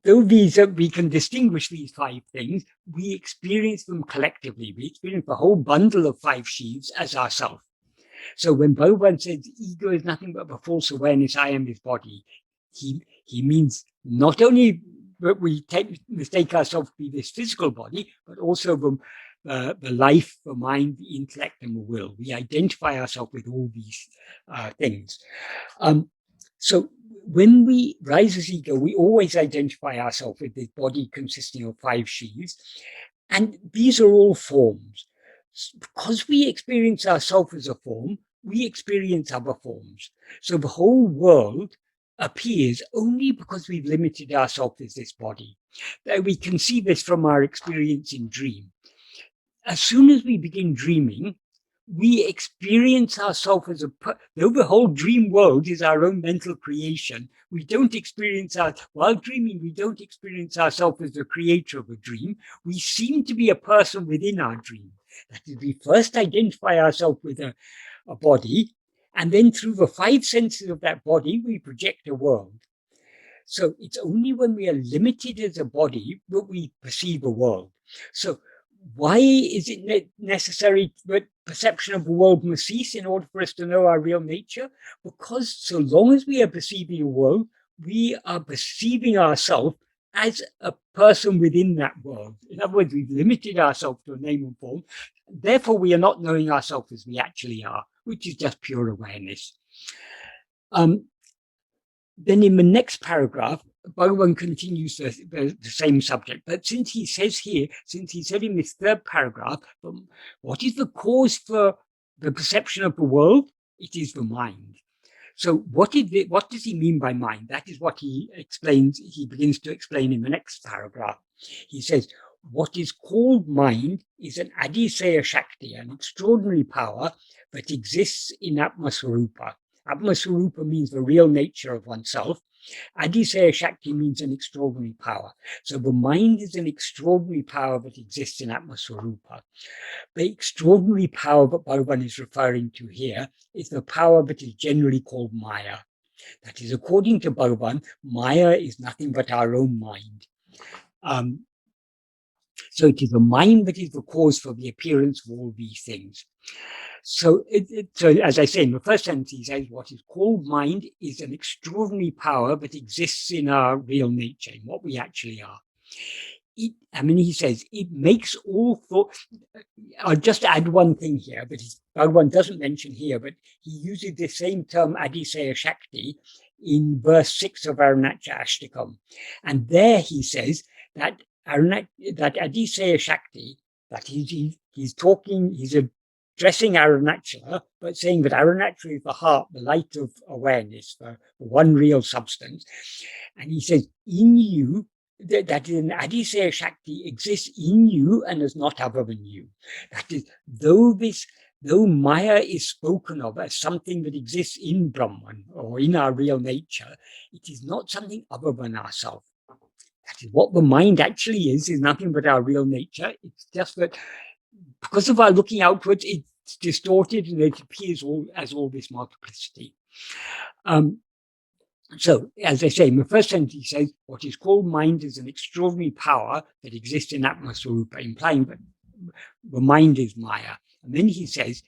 B: though we can distinguish these 5 things, we experience them collectively. We experience the whole bundle of 5 sheaths as ourself. So when Bhagavan says ego is nothing but the false awareness, I am this body, he means not only that we mistake ourselves to be this physical body, but also the life, the mind, the intellect, and the will. We identify ourselves with all these things. So when we rise as ego, we always identify ourselves with this body consisting of 5 sheaths. And these are all forms. Because we experience ourselves as a form, we experience other forms. So the whole world appears only because we've limited ourselves as this body. We can see this from our experience in dream. As soon as we begin dreaming, we experience ourselves as though the whole dream world is our own mental creation. We don't experience while dreaming, we don't experience ourselves as the creator of a dream. We seem to be a person within our dream. That is, we first identify ourselves with a body, and then through the 5 senses of that body, we project a world. So it's only when we are limited as a body that we perceive a world. So why is it necessary that perception of the world must cease in order for us to know our real nature? Because so long as we are perceiving a world, we are perceiving ourselves as a person within that world. In other words, we've limited ourselves to a name and form. Therefore, we are not knowing ourselves as we actually are, which is just pure awareness. Then in the next paragraph, Bhagavan continues the same subject. But since he says here, since he said in this 3rd paragraph, what is the cause for the perception of the world? It is the mind. So what does he mean by mind? That is what he explains. He begins to explain in the next paragraph. He says, what is called mind is an Adiseya Shakti, an extraordinary power that exists in Atma-swarupa. Atma-swarupa means the real nature of oneself. Adiseya Shakti means an extraordinary power. So the mind is an extraordinary power that exists in Atma-swarupa. The extraordinary power that Bhagavan is referring to here is the power that is generally called Maya. That is, according to Bhagavan, Maya is nothing but our own mind. So it is the mind that is the cause for the appearance of all these things. So, so as I say, in the first sentence, he says, what is called mind is an extraordinary power that exists in our real nature, in what we actually are. He says, it makes all thought. I'll just add one thing here, but Bhagavan doesn't mention here, but he uses the same term, Adiseya Shakti, in verse 6 of Aruṇācala Aṣṭakam. And there he says that Adiseya Shakti, that he's addressing Aruṇācala, but saying that Aruṇācala is the heart, the light of awareness, the one real substance. And he says, in you, that an Adiseya Shakti exists in you and is not other than you. That is, though this though Maya is spoken of as something that exists in Brahman or in our real nature, it is not something other than ourselves. That is what the mind actually is nothing but our real nature. It's just that because of our looking outwards, it's distorted and it appears as all this multiplicity. So, as I say, in the first sentence, he says, what is called mind is an extraordinary power that exists in Atma-swarupa, implying that the mind is Maya. And then he says,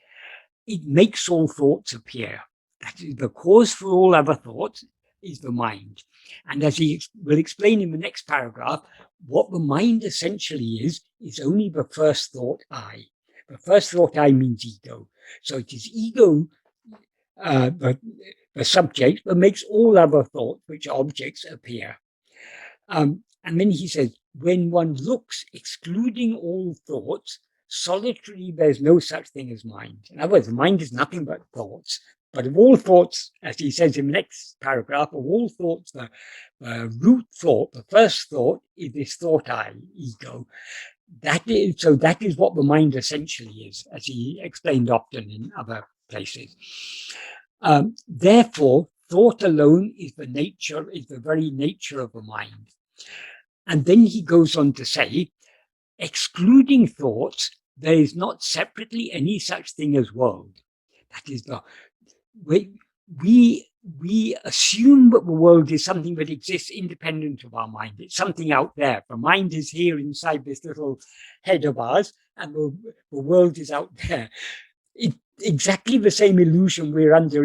B: it makes all thoughts appear. That is, the cause for all other thoughts is the mind. And as he will explain in the next paragraph, what the mind essentially is only the first thought, I. The first thought, I, means ego. So it is ego, the subject, that makes all other thoughts, which are objects, appear. And then he says, when one looks, excluding all thoughts, solitary, there's no such thing as mind. In other words, mind is nothing but thoughts. But of all thoughts, as he says in the next paragraph, of all thoughts, the root thought, the first thought, is this thought I, ego. That is what the mind essentially is, as he explained often in other places. Therefore, thought alone is the very nature of the mind. And then he goes on to say, excluding thoughts, there is not separately any such thing as world. That is, we assume that the world is something that exists independent of our mind. It's something out there. The mind is here inside this little head of ours, and the world is out there. It's exactly the same illusion we're under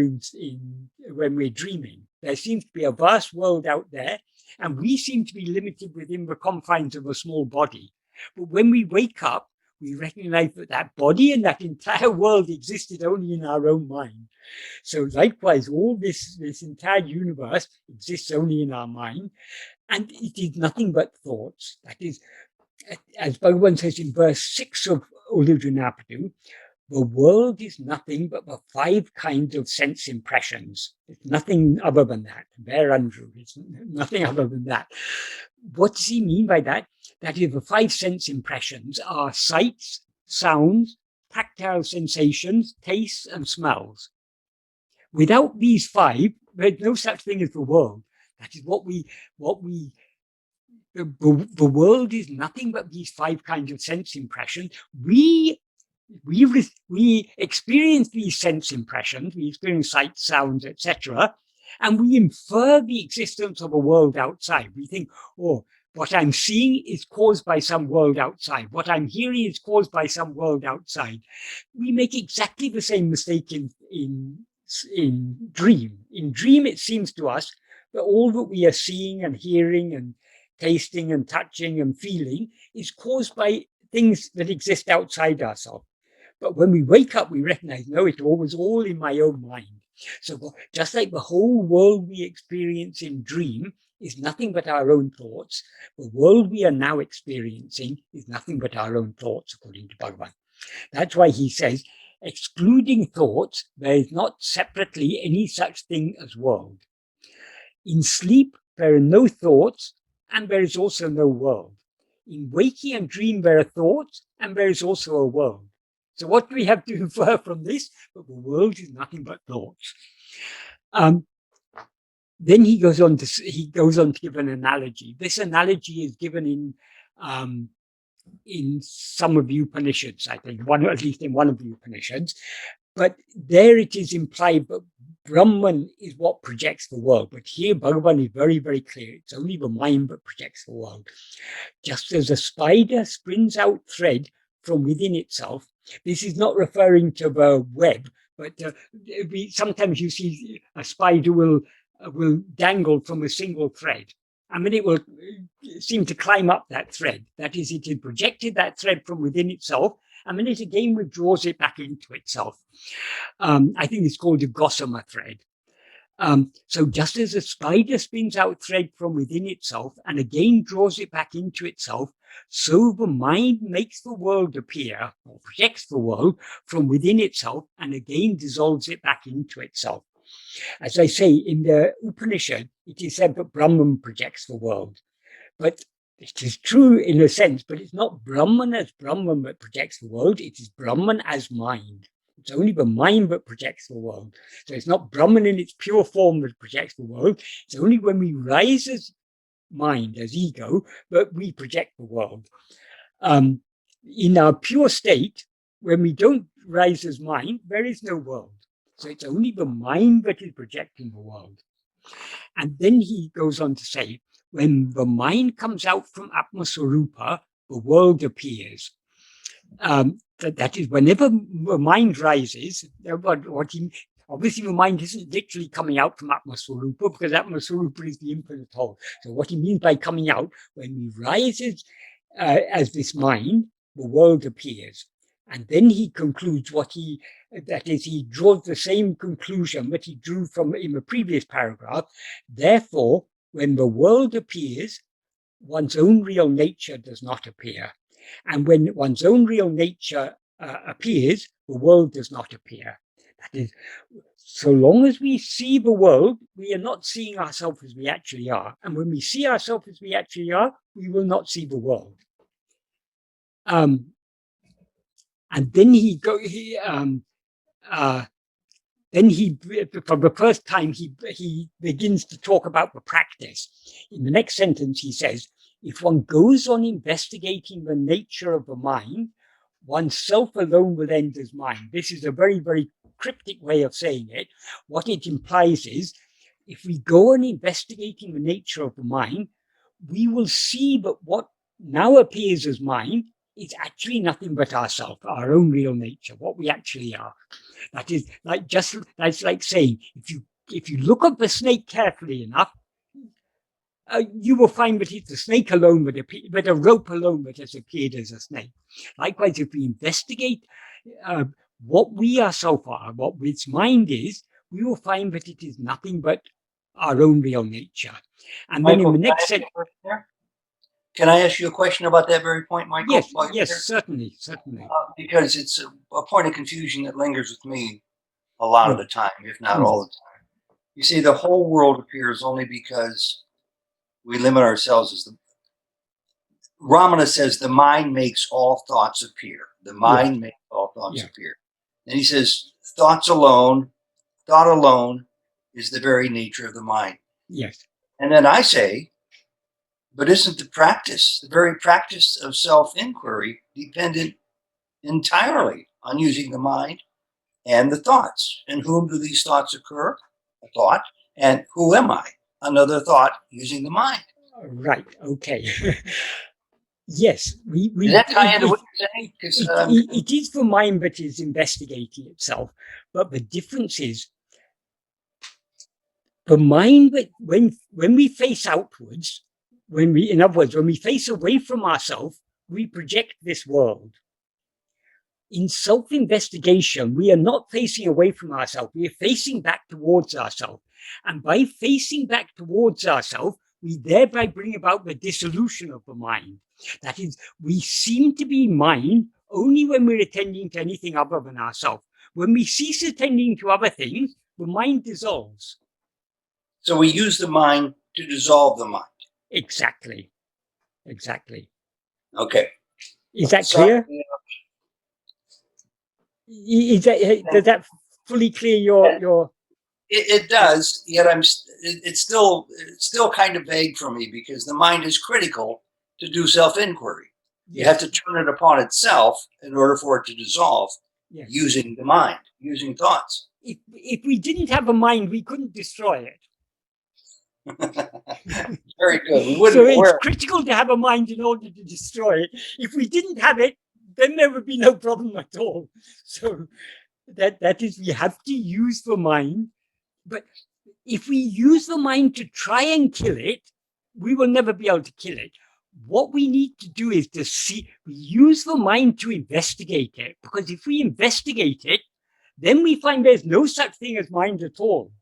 B: when we're dreaming. There seems to be a vast world out there, and we seem to be limited within the confines of a small body. But when we wake up, we recognize that body and that entire world existed only in our own mind. So likewise, all this entire universe exists only in our mind, and it is nothing but thoughts. That is, as Bhagavan says in verse 6 of Uḷḷadu Nāṛpadu, the world is nothing but the 5 kinds of sense impressions. It's nothing other than that. It's nothing other than that. What does he mean by that? That is, the 5 sense impressions are sights, sounds, tactile sensations, tastes, and smells. Without these 5, there's no such thing as the world. That is the world is nothing but these 5 kinds of sense impressions. We experience these sense impressions, we experience sights, sounds, etc., and we infer the existence of a world outside. We think, oh, what I'm seeing is caused by some world outside. What I'm hearing is caused by some world outside. We make exactly the same mistake in dream. In dream, it seems to us that all that we are seeing and hearing and tasting and touching and feeling is caused by things that exist outside ourselves. But when we wake up, we recognize, no, it was all in my own mind. So just like the whole world we experience in dream is nothing but our own thoughts, the world we are now experiencing is nothing but our own thoughts, according to Bhagavan. That's why he says, excluding thoughts, there is not separately any such thing as world. In sleep, there are no thoughts, and there is also no world. In waking and dream, there are thoughts, and there is also a world. So what do we have to infer from this? But the world is nothing but thoughts. Then he goes on to give an analogy. This analogy is given in some of the Upanishads, I think, at least in one of the Upanishads. But there it is implied that Brahman is what projects the world. But here Bhagavan is very, very clear. It's only the mind that projects the world. Just as a spider spins out thread from within itself, this is not referring to the web, but sometimes you see a spider will dangle from a single thread, and then it will seem to climb up that thread. That is, it has projected that thread from within itself, and then it again withdraws it back into itself. I think it's called a gossamer thread. So just as a spider spins out thread from within itself and again draws it back into itself, so the mind makes the world appear, or projects the world from within itself and again dissolves it back into itself. As I say, in the Upanishad, it is said that Brahman projects the world. But it is true in a sense, but it's not Brahman as Brahman that projects the world. It is Brahman as mind. It's only the mind that projects the world. So it's not Brahman in its pure form that projects the world. It's only when we rise as mind, as ego, that we project the world. In our pure state, when we don't rise as mind, there is no world. So it's only the mind that is projecting the world. And then he goes on to say, when the mind comes out from Atma-swarupa, the world appears. That is, whenever the mind rises, obviously the mind isn't literally coming out from Atma-swarupa, because Atma-swarupa is the infinite whole. So what he means by coming out, when we rise as this mind, the world appears. And then he concludes he draws the same conclusion that he drew from in the previous paragraph. Therefore, when the world appears, one's own real nature does not appear. And when one's own real nature appears, the world does not appear. That is, so long as we see the world, we are not seeing ourselves as we actually are. And when we see ourselves as we actually are, we will not see the world. And then for the first time, he begins to talk about the practice. In the next sentence, he says, if one goes on investigating the nature of the mind, oneself alone will end as mind. This is a very, very cryptic way of saying it. What it implies is, if we go on investigating the nature of the mind, we will see that what now appears as mind is actually nothing but ourself, our own real nature, what we actually are. That is that's like saying, if you look at the snake carefully enough, you will find that it's the snake alone but a rope alone that has appeared as a snake. Likewise, if we investigate what we are so far, what its mind is, we will find that it is nothing but our own real nature. And then in the next sentence,
C: can I ask you a question about that very point, Michael?
B: Yes, certainly.
C: Because it's a point of confusion that lingers with me a lot of the time, if not all the time. You see, the whole world appears only because we limit ourselves as Ramana says the mind makes all thoughts appear. The mind makes all thoughts appear. And he says thought alone is the very nature of the mind.
B: Yes.
C: And then I say, but isn't the very practice of self-inquiry dependent entirely on using the mind and the thoughts? In whom do these thoughts occur? A thought. And who am I? Another thought using the mind.
B: Right. Okay. Yes.
C: Does that tie into what you're saying?
B: It is the mind that is investigating itself. But the difference is, the mind that when we face outwards, in other words, when we face away from ourselves, we project this world. In self-investigation, we are not facing away from ourselves. We are facing back towards ourselves. And by facing back towards ourselves, we thereby bring about the dissolution of the mind. That is, we seem to be mind only when we're attending to anything other than ourselves. When we cease attending to other things, the mind dissolves.
C: So we use the mind to dissolve the mind.
B: Exactly.
C: Okay.
B: Is that clear? Does that fully clear your?
C: It does. Yet it's still kind of vague for me, because the mind is critical to do self-inquiry. You have to turn it upon itself in order for it to dissolve. Using the mind, using thoughts.
B: If we didn't have a mind, we couldn't destroy it.
C: Very good.
B: So it's critical to have a mind in order to destroy it. If we didn't have it, then there would be no problem at all. So that is, we have to use the mind. But if we use the mind to try and kill it, we will never be able to kill it. What we need to do is we use the mind to investigate it. Because if we investigate it, then we find there's no such thing as mind at all.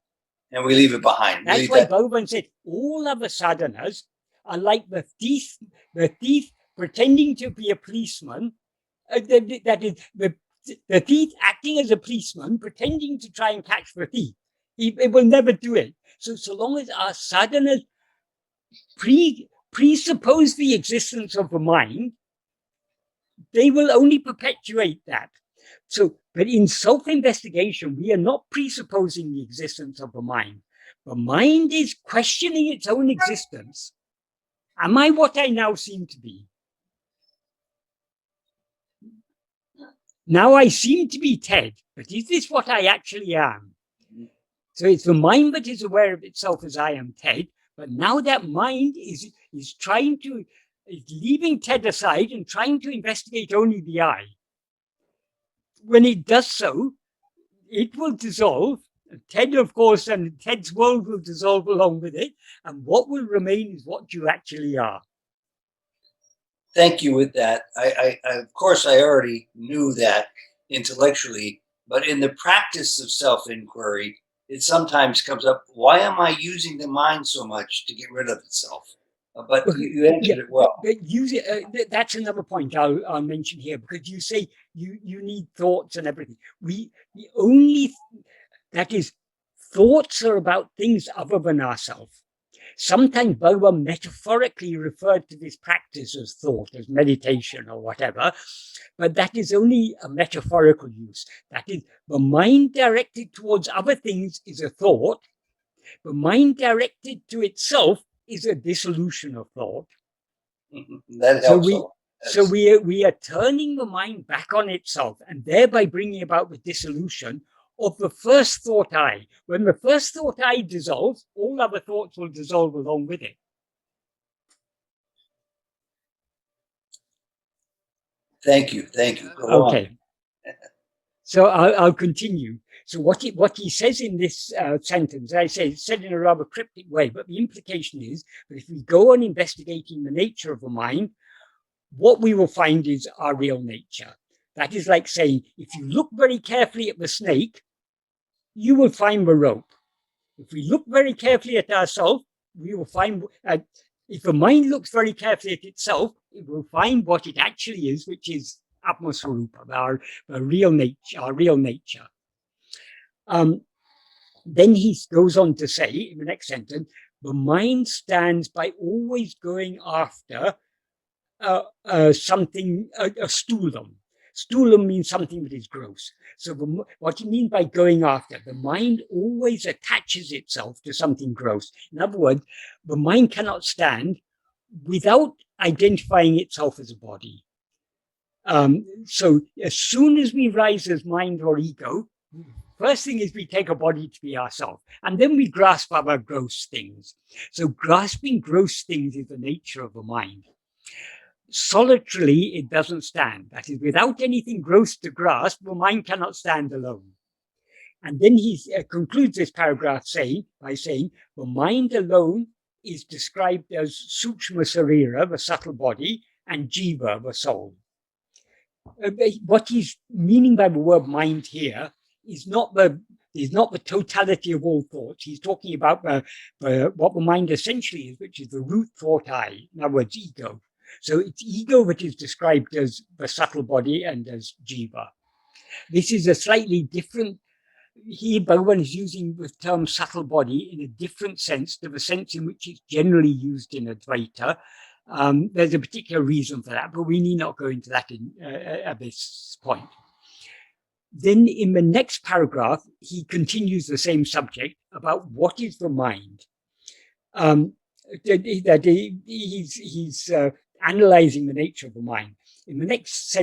C: And we leave it behind.
B: That's why Bhagavan said all other sadhanas are like the thief pretending to be a policeman. That is, the thief acting as a policeman, pretending to try and catch the thief. It will never do it. So long as our sadhanas presuppose the existence of the mind, they will only perpetuate that. So But in self-investigation, we are not presupposing the existence of the mind. The mind is questioning its own existence. Am I what I now seem to be? Now I seem to be Ted, but is this what I actually am? So it's the mind that is aware of itself as I am Ted, but now that mind is leaving Ted aside and trying to investigate only the I. When it does so, it will dissolve. Ted, of course, and Ted's world will dissolve along with it. And what will remain is what you actually are.
C: Thank you with that. I of course, I already knew that intellectually, but in the practice of self-inquiry, it sometimes comes up, why am I using the mind so much to get rid of itself? But you answered it well.
B: But that's another point I'll mention here, because you say you need thoughts and everything. That is, thoughts are about things other than ourselves. Sometimes Bhagavan metaphorically referred to this practice as thought, as meditation or whatever, but that is only a metaphorical use. That is, the mind directed towards other things is a thought. The mind directed to itself is a dissolution of thought.
C: That helps.
B: So we are turning the mind back on itself and thereby bringing about the dissolution of the first thought I. When the first thought I dissolves, all other thoughts will dissolve along with it.
C: Thank you. Go
B: okay. On. So I'll continue. So what he says in this sentence, I say it's said in a rather cryptic way, but the implication is that if we go on investigating the nature of the mind, what we will find is our real nature. That is like saying, if you look very carefully at the snake, you will find the rope. If we look very carefully at ourselves, we will find, if the mind looks very carefully at itself, it will find what it actually is, which is Atma-swarupa, our real nature. Then he goes on to say in the next sentence, the mind stands by always going after something, a stūlam. Stūlam means something that is gross. So what you mean by going after, the mind always attaches itself to something gross. In other words, the mind cannot stand without identifying itself as a body. So as soon as we rise as mind or ego, first thing is we take a body to be ourselves, and then we grasp other gross things. So grasping gross things is the nature of the mind. Solitarily, it doesn't stand. That is, without anything gross to grasp, the mind cannot stand alone. And then he concludes this paragraph by saying, the mind alone is described as Sukshma Sarira, the subtle body, and Jiva, the soul. What he's meaning by the word mind here is not the totality of all thoughts. He's talking about what the mind essentially is, which is the root thought I, in other words, ego. So it's ego that is described as the subtle body and as jiva. This is a slightly different, here Bhagavan is using the term subtle body in a different sense to the sense in which it's generally used in Advaita. There's a particular reason for that, but we need not go into that at this point. Then in the next paragraph, he continues the same subject about what is the mind. He's analyzing the nature of the mind. In the next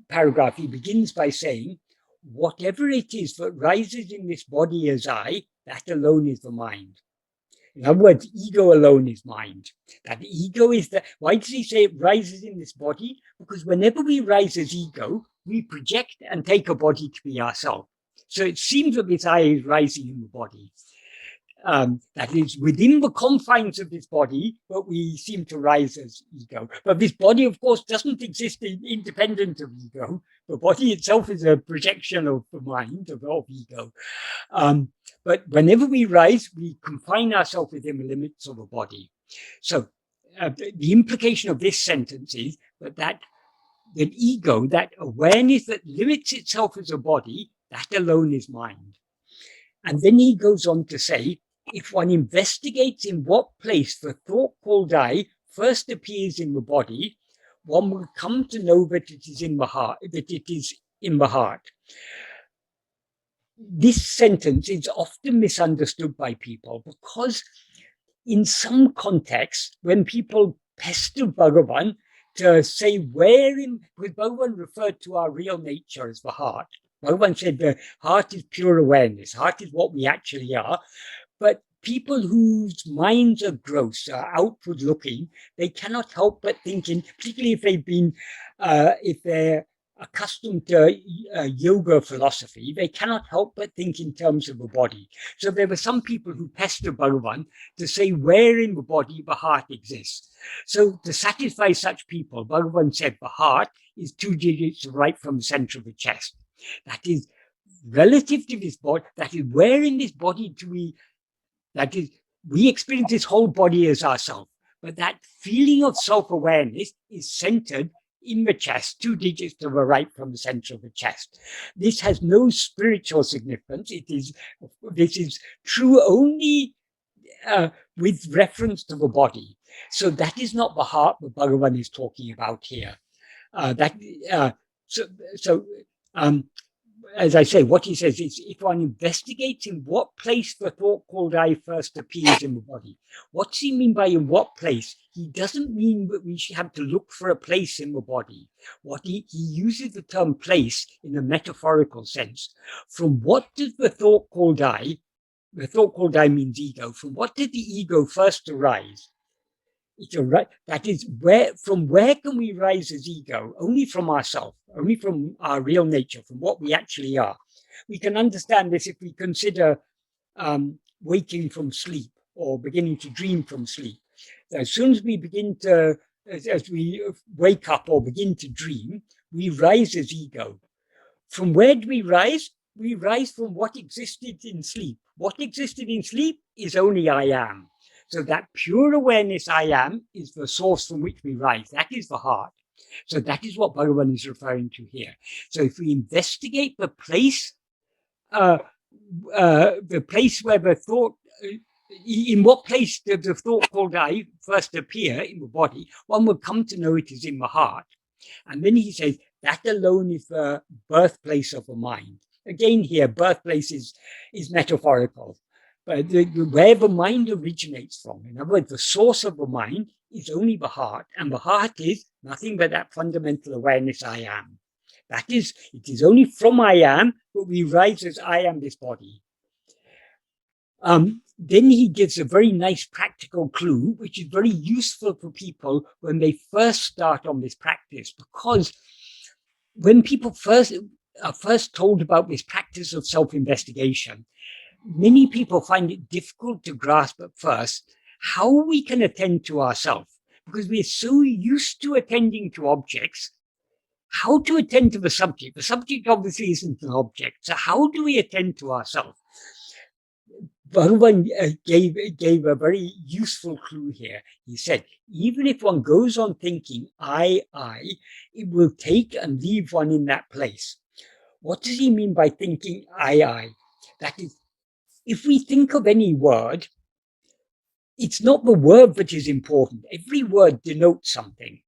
B: paragraph, he begins by saying, whatever it is that rises in this body as I, that alone is the mind. In other words, ego alone is mind. That ego is why does he say it rises in this body? Because whenever we rise as ego, we project and take a body to be ourselves. So it seems that this I is rising in the body. That is within the confines of this body, but we seem to rise as ego. But this body, of course, doesn't exist independent of ego. The body itself is a projection of the mind, of ego. But whenever we rise, we confine ourselves within the limits of a body. So the implication of this sentence is that ego, that awareness that limits itself as a body, that alone is mind. And then he goes on to say, if one investigates in what place the thought called I first appears in the body, one will come to know that it is in the heart, this sentence is often misunderstood by people because in some contexts, when people pester Bhagavan to say wherein, because Bhagavan referred to our real nature as the heart. Bhagavan said the heart is pure awareness. Heart is what we actually are. But people whose minds are gross, are outward looking, they cannot help but thinking, particularly if they've been, if they're accustomed to yoga philosophy, they cannot help but think in terms of the body. So there were some people who pestered Bhagavan to say where in the body the heart exists. So to satisfy such people, Bhagavan said the heart is 2 digits right from the center of the chest. That is relative to this body. That is where in this body do we, that is, we experience this whole body as ourself. But that feeling of self-awareness is centered in the chest, 2 digits to the right from the center of the chest. This has no spiritual significance. This is true only with reference to the body. So that is not the heart that Bhagavan is talking about here. As I say, what he says is if one investigates in what place the thought called I first appears in the body. What does he mean by in what place? He doesn't mean that we should have to look for a place in the body. What he uses the term place in a metaphorical sense. From what does the thought called I means ego, from what did the ego first arise? That is, from where can we rise as ego? Only from ourselves, only from our real nature, from what we actually are. We can understand this if we consider waking from sleep or beginning to dream from sleep. As soon as we begin to, as we wake up or begin to dream, we rise as ego. From where do we rise? We rise from what existed in sleep. What existed in sleep is only I am. So that pure awareness I am is the source from which we rise. That is the heart. So that is what Bhagavan is referring to here. So if we investigate the place where the thought, in what place does the thought called I first appear in the body, one will come to know it is in the heart. And then he says, that alone is the birthplace of the mind. Again here, birthplace is metaphorical. But where the mind originates from, in other words, the source of the mind is only the heart, and the heart is nothing but that fundamental awareness I am. That is, it is only from I am that we rise as I am this body. Then he gives a very nice practical clue, which is very useful for people when they first start on this practice, because when people are first told about this practice of self-investigation, many people find it difficult to grasp at first how we can attend to ourselves, because we're so used to attending to objects. How to attend to the subject? The subject obviously isn't an object. So how do we attend to ourselves? Bhagavan gave a very useful clue here. He said, even if one goes on thinking I, it will take and leave one in that place. What does he mean by thinking I? That is, if we think of any word, it's not the word that is important. Every word denotes something.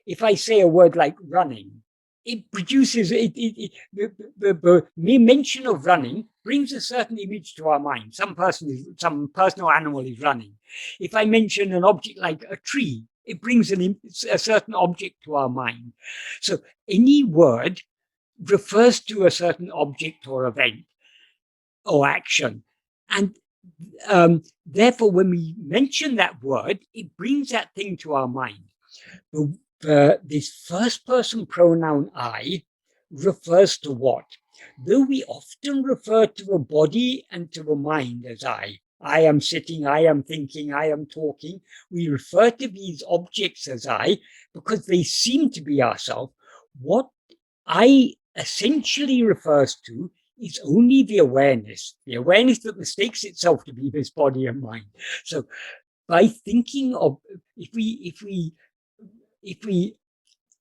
B: If I say a word like running, it produces, the mere mention of running brings a certain image to our mind. Some person or animal is running. If I mention an object like a tree, it brings a certain object to our mind. So any word refers to a certain object or event or action. And therefore, when we mention that word, it brings that thing to our mind. This first person pronoun I refers to what? Though we often refer to the body and to the mind as I am sitting, I am thinking, I am talking, we refer to these objects as I because they seem to be ourselves. What I essentially refers to is only the awareness that mistakes itself to be this body and mind. So by thinking of, if we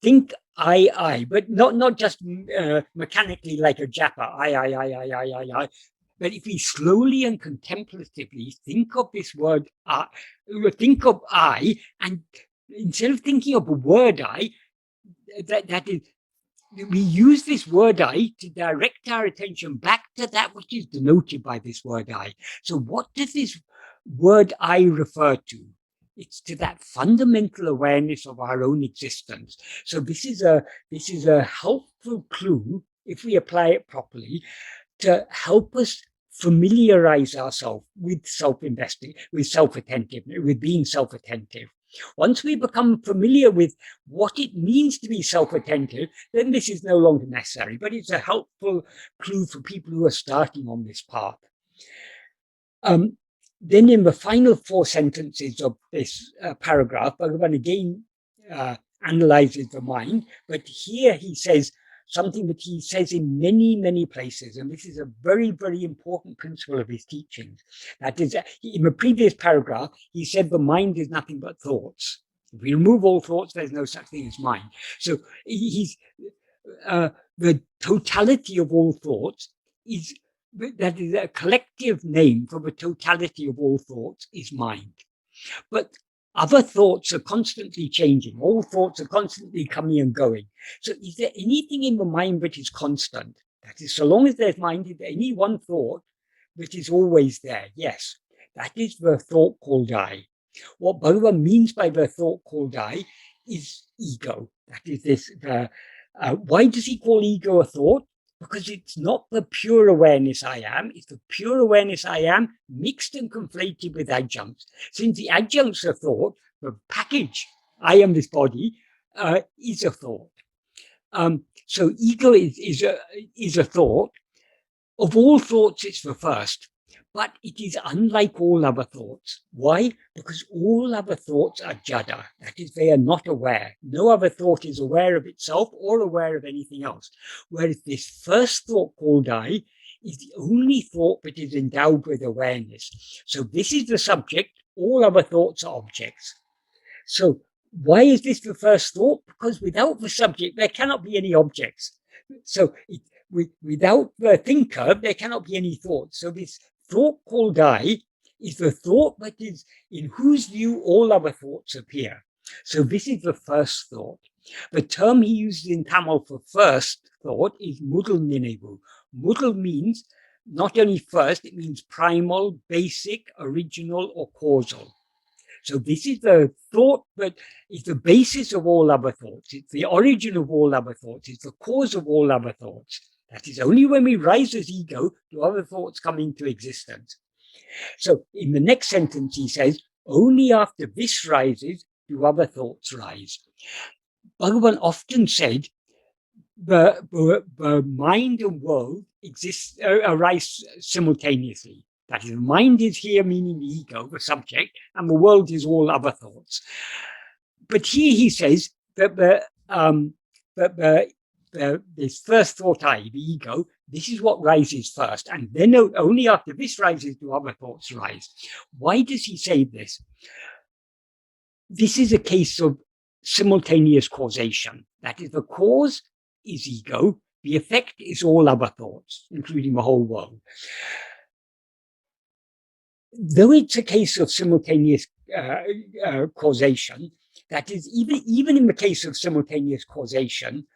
B: think I, but not just mechanically like a japa, I, but if we slowly and contemplatively think of this word, think of I, and instead of thinking of a word I, that is, we use this word I to direct our attention back to that which is denoted by this word I. So what does this word I refer to? It's to that fundamental awareness of our own existence. So this is a helpful clue, if we apply it properly, to help us familiarize ourselves with self-investing, with self-attentiveness, with being self-attentive. Once we become familiar with what it means to be self-attentive, then this is no longer necessary, but it's a helpful clue for people who are starting on this path. Then in the final 4 sentences of this paragraph, Bhagavan again analyzes the mind, but here he says something that he says in many, many places, and this is a very, very important principle of his teachings. That is, in the previous paragraph, he said the mind is nothing but thoughts. If we remove all thoughts, there's no such thing as mind. So he's the totality of all thoughts is, that is a collective name for the totality of all thoughts, is mind. But other thoughts are constantly changing. All thoughts are constantly coming and going. So is there anything in the mind that is constant? That is, so long as there's mind, is there any one thought that is always there? Yes, that is the thought called I. What Bhagavan means by the thought called I is ego. That is this. Why does he call ego a thought? Because it's not the pure awareness I am, it's the pure awareness I am mixed and conflated with adjuncts. Since the adjuncts are thought, the package, I am this body, is a thought. So ego is a thought. Of all thoughts, it's the first, but it is unlike all other thoughts. Why? Because all other thoughts are jada. That is, they are not aware. No other thought is aware of itself or aware of anything else. Whereas this first thought called I is the only thought that is endowed with awareness. So this is the subject. All other thoughts are objects. So why is this the first thought? Because without the subject, there cannot be any objects. So without the thinker, there cannot be any thought. So this thought called I is the thought that is in whose view all other thoughts appear. So this is the first thought. The term he uses in Tamil for first thought is mudal ninevu. Mudal means not only first, it means primal, basic, original, or causal. So this is the thought that is the basis of all other thoughts. It's the origin of all other thoughts. It's the cause of all other thoughts. That is, only when we rise as ego do other thoughts come into existence. So in the next sentence, he says, only after this rises do other thoughts rise. Bhagavan often said, the mind and world arise simultaneously. That is, the mind is here, meaning the ego, the subject, and the world is all other thoughts. But here he says that this first thought I, the ego, this is what rises first, and then only after this rises do other thoughts rise. Why does he say this? This is a case of simultaneous causation. That is, the cause is ego, the effect is all other thoughts, including the whole world. Though it's a case of simultaneous causation, that is, even in the case of simultaneous causation,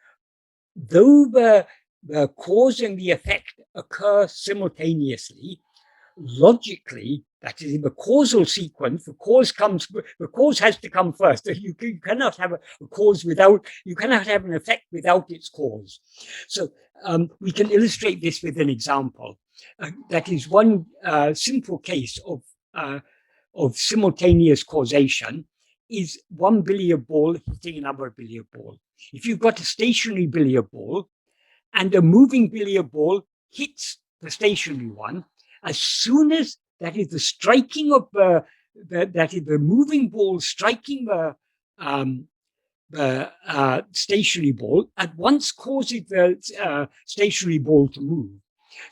B: though the cause and the effect occur simultaneously, logically, that is, in the causal sequence, the cause has to come first. You cannot have a cause without, you cannot have an effect without its cause. So we can illustrate this with an example. That is one simple case of simultaneous causation is one billiard ball hitting another billiard ball. If you've got a stationary billiard ball and a moving billiard ball hits the stationary one, as soon as that is the striking of that is the moving ball striking the stationary ball, at once causes the stationary ball to move.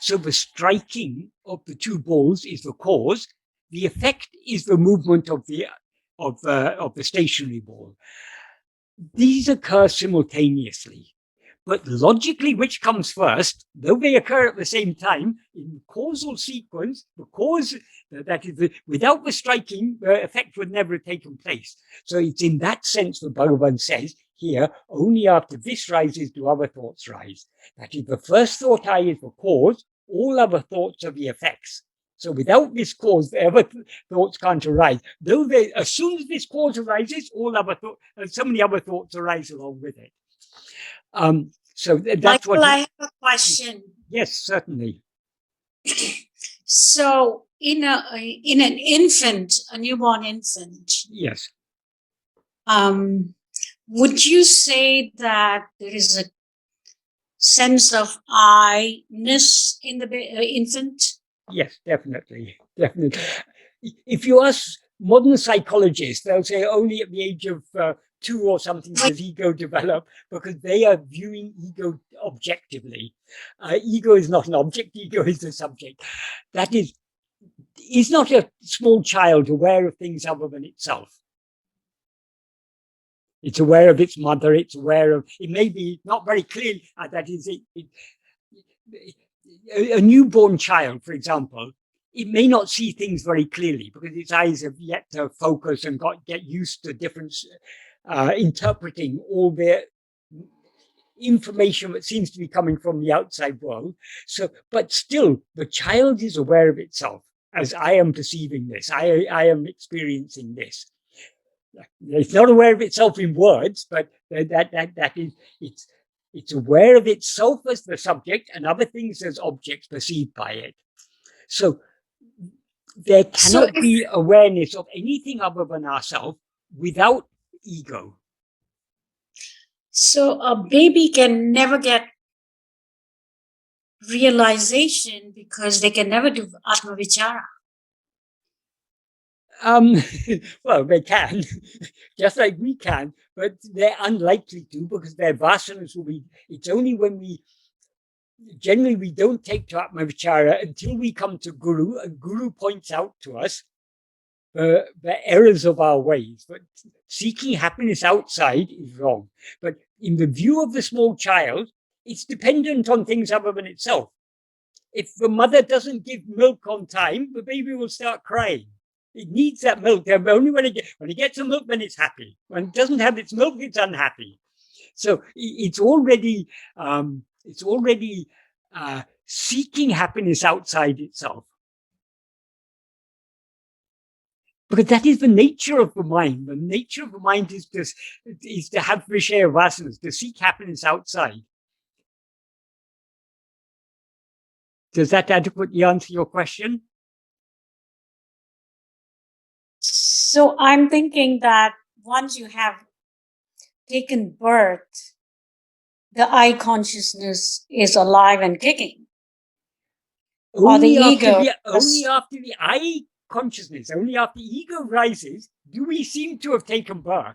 B: So the striking of the two balls is the cause. The effect is the movement of the stationary ball. These occur simultaneously. But logically, which comes first, though they occur at the same time, in the causal sequence, the cause, that is, without the striking, the effect would never have taken place. So it's in that sense that Bhagavan says, here, only after this rises do other thoughts rise. That is, the first thought I is the cause, all other thoughts are the effects. So without this cause, the other thoughts can't arise. Though as soon as this cause arises, all other so many other thoughts arise along with it. So that's
D: Michael,
B: what.
D: I have a question.
B: Yes, certainly.
D: So in an infant, a newborn infant,
B: Yes.
D: would you say that there is a sense of I-ness in the infant?
B: Yes, definitely. Definitely. If you ask modern psychologists, they'll say only at the age of 2 or something does ego develop, because they are viewing ego objectively. Ego is not an object, ego is a subject. That is not a small child aware of things other than itself. It's aware of its mother, it's aware of, it may be not very clear, that is, a newborn child, for example, it may not see things very clearly because its eyes have yet to focus and get used to different interpreting all the information that seems to be coming from the outside world. So, but still, the child is aware of itself as I am perceiving this, I am experiencing this. It's not aware of itself in words, but that is, it's aware of itself as the subject and other things as objects perceived by it. So there cannot be awareness of anything other than ourselves without ego.
D: So a baby can never get realization because they can never do Atma-vichara.
B: Well, they can, just like we can, but they're unlikely to because their vasanas will be, it's only when generally we don't take to Atma-vichara until we come to Guru, and Guru points out to us the errors of our ways. But seeking happiness outside is wrong. But in the view of the small child, it's dependent on things other than itself. If the mother doesn't give milk on time, the baby will start crying. It needs that milk. Only when it gets the milk, then it's happy. When it doesn't have its milk, it's unhappy. So it's already seeking happiness outside itself. Because that is the nature of the mind. The nature of the mind is to have Vishaya vasanas, to seek happiness outside. Does that adequately answer your question?
D: So I'm thinking that once you have taken birth, the I consciousness is alive and kicking.
B: Only after the I consciousness, only after ego rises, do we seem to have taken birth.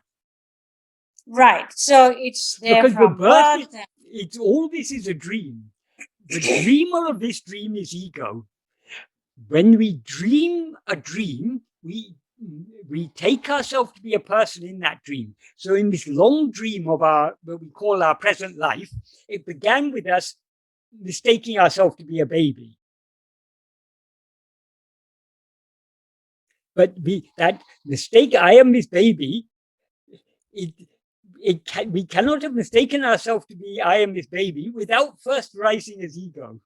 D: Right. So it's there
B: because
D: from
B: the birth.
D: It's
B: all this is a dream. The dreamer of this dream is ego. When we dream a dream, we take ourselves to be a person in that dream. So in this long dream of what we call our present life, it began with us mistaking ourselves to be a baby. But that mistake, I am this baby, we cannot have mistaken ourselves to be I am this baby without first rising as ego.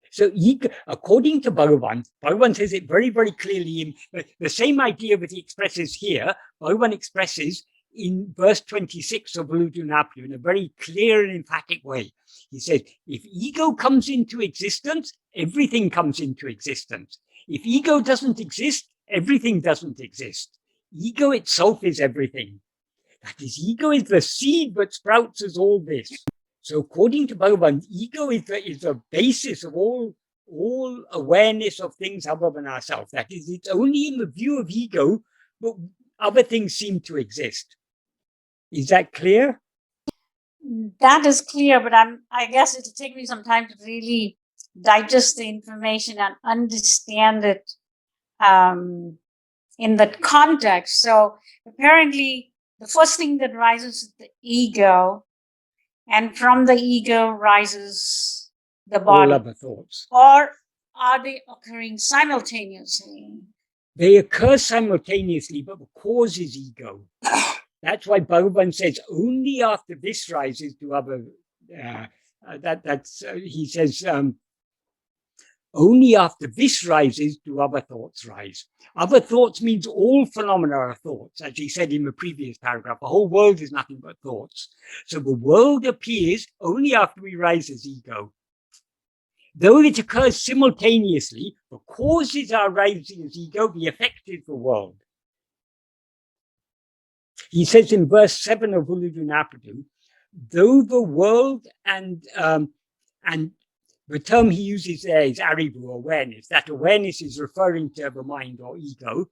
B: So ego, according to Bhagavan, Bhagavan says it very, very clearly in the same idea that he expresses here, Bhagavan expresses in verse 26 of Uḷḷadu Nāṛpadu in a very clear and emphatic way. He says, if ego comes into existence, everything comes into existence. If ego doesn't exist, everything doesn't exist. Ego itself is everything. That is, ego is the seed that sprouts as all this. So according to Bhagavan, ego is the basis of all awareness of things other than ourselves. That is, it's only in the view of ego that other things seem to exist. Is that clear?
D: That is clear, but I guess it'll take me some time to really digest the information and understand it in that context. So apparently, the first thing that rises is the ego, and from the ego rises the body.
B: All other thoughts.
D: Or are they occurring simultaneously?
B: They occur simultaneously, but the cause is ego. That's why Bhagavan says only after this rises do other. He says only after this rises do other thoughts rise. Other thoughts means all phenomena are thoughts, as he said in the previous paragraph. The whole world is nothing but thoughts. So the world appears only after we rise as ego. Though it occurs simultaneously, the causes are rising as ego, the effect is the world. He says in verse 7 of Uḷḷadu Nāṛpadu, though the world and the term he uses there is arivu, awareness. That awareness is referring to the mind or ego.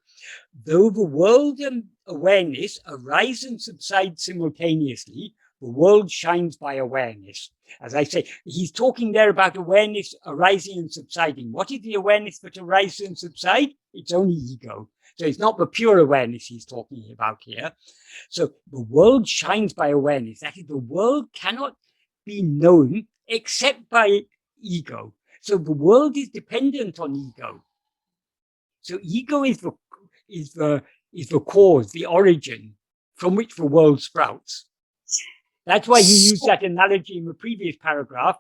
B: Though the world and awareness arise and subside simultaneously, the world shines by awareness. As I say, he's talking there about awareness arising and subsiding. What is the awareness that arises and subsides? It's only ego. So it's not the pure awareness he's talking about here. So the world shines by awareness. That is, the world cannot be known except by ego. So the world is dependent on ego. So ego is the cause, the origin from which the world sprouts. That's why he used that analogy in the previous paragraph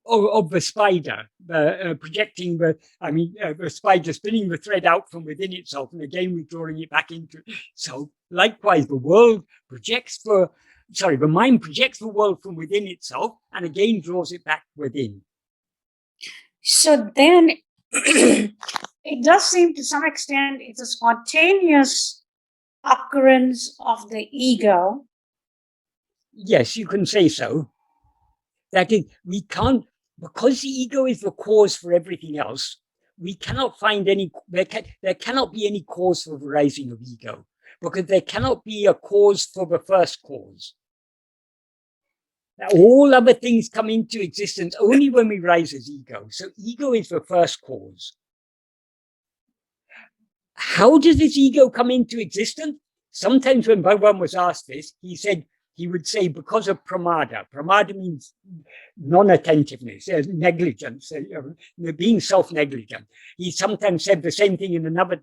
B: of the spider, projecting the spider spinning the thread out from within itself and again withdrawing it back into itself. Likewise, the mind projects the world from within itself and again draws it back within.
D: So then it does seem to some extent it's a spontaneous occurrence of the ego.
B: Yes, you can say so. That is, we can't, because the ego is the cause for everything else, we cannot find there cannot be any cause for the rising of ego, because there cannot be a cause for the first cause. Now, all other things come into existence only when we rise as ego. So ego is the first cause. How does this ego come into existence? Sometimes when Bhagavan was asked this, he would say because of pramada. Pramada means non-attentiveness, negligence, being self-negligent. He sometimes said the same thing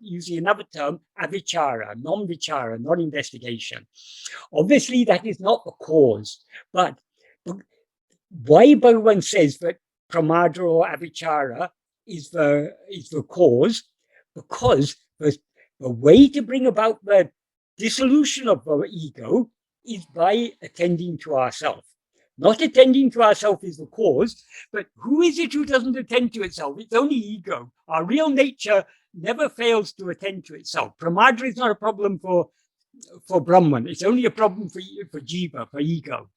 B: using another term, avichara, non-vichara, non-investigation. Obviously, that is not the cause, but why Bhagavan says that pramada or avichara is the cause, because the way to bring about the dissolution of the ego is by attending to ourself. Not attending to ourself is the cause, but who is it who doesn't attend to itself? It's only ego. Our real nature never fails to attend to itself. Pramada is not a problem for Brahman. It's only a problem for jiva, for ego.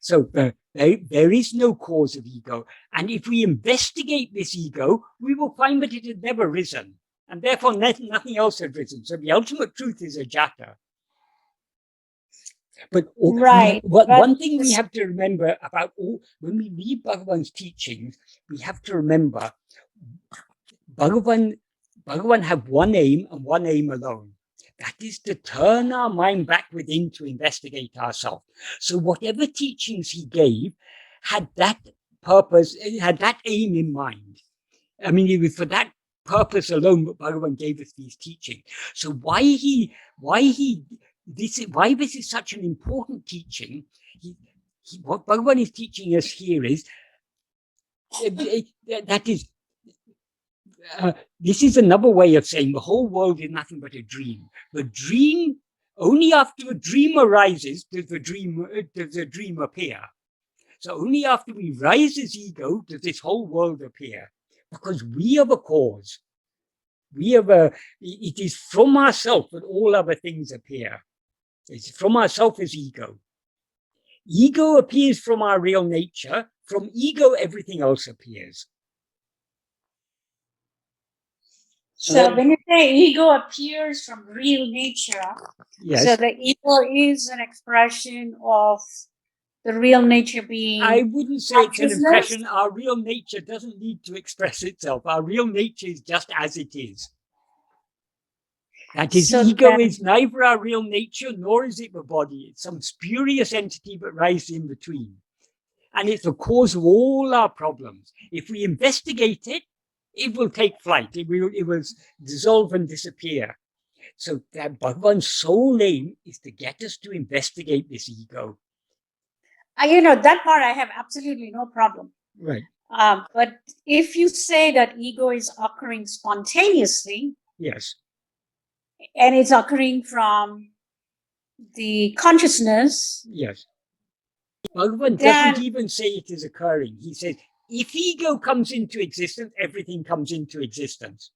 B: So there is no cause of ego. And if we investigate this ego, we will find that it had never risen. And therefore nothing else had risen. So the ultimate truth is ajata. But one thing we have to remember about when we read Bhagavan's teachings, we have to remember Bhagavan had one aim and one aim alone. That is to turn our mind back within to investigate ourselves. So whatever teachings he gave had that purpose, had that aim in mind. I mean, it was for that purpose alone that Bhagavan gave us these teachings. So why this is such an important teaching. What Bhagavan is teaching us here is this is another way of saying the whole world is nothing but a dream. The dream, only after a dream arises does the dream appear. So only after we rise as ego does this whole world appear, because we are the cause. It is from ourselves that all other things appear. It's from ourself as ego. Ego appears from our real nature. From ego, everything else appears.
D: So when you say ego appears from real nature,
B: yes.
D: So the ego is an expression of the real nature being.
B: I wouldn't say it's an impression. Our real nature doesn't need to express itself. Our real nature is just as it is. That is, so ego is neither our real nature, nor is it the body. It's some spurious entity that rises in between. And it's the cause of all our problems. If we investigate it, it will take flight. It will dissolve and disappear. So that Bhagavan's sole aim is to get us to investigate this ego.
D: That part I have absolutely no problem.
B: Right.
D: But if you say that ego is occurring spontaneously,
B: Yes.
D: and it's occurring from the consciousness,
B: Yes. Bhagavan
D: then
B: doesn't even say it is occurring. He says, if ego comes into existence, everything comes into existence.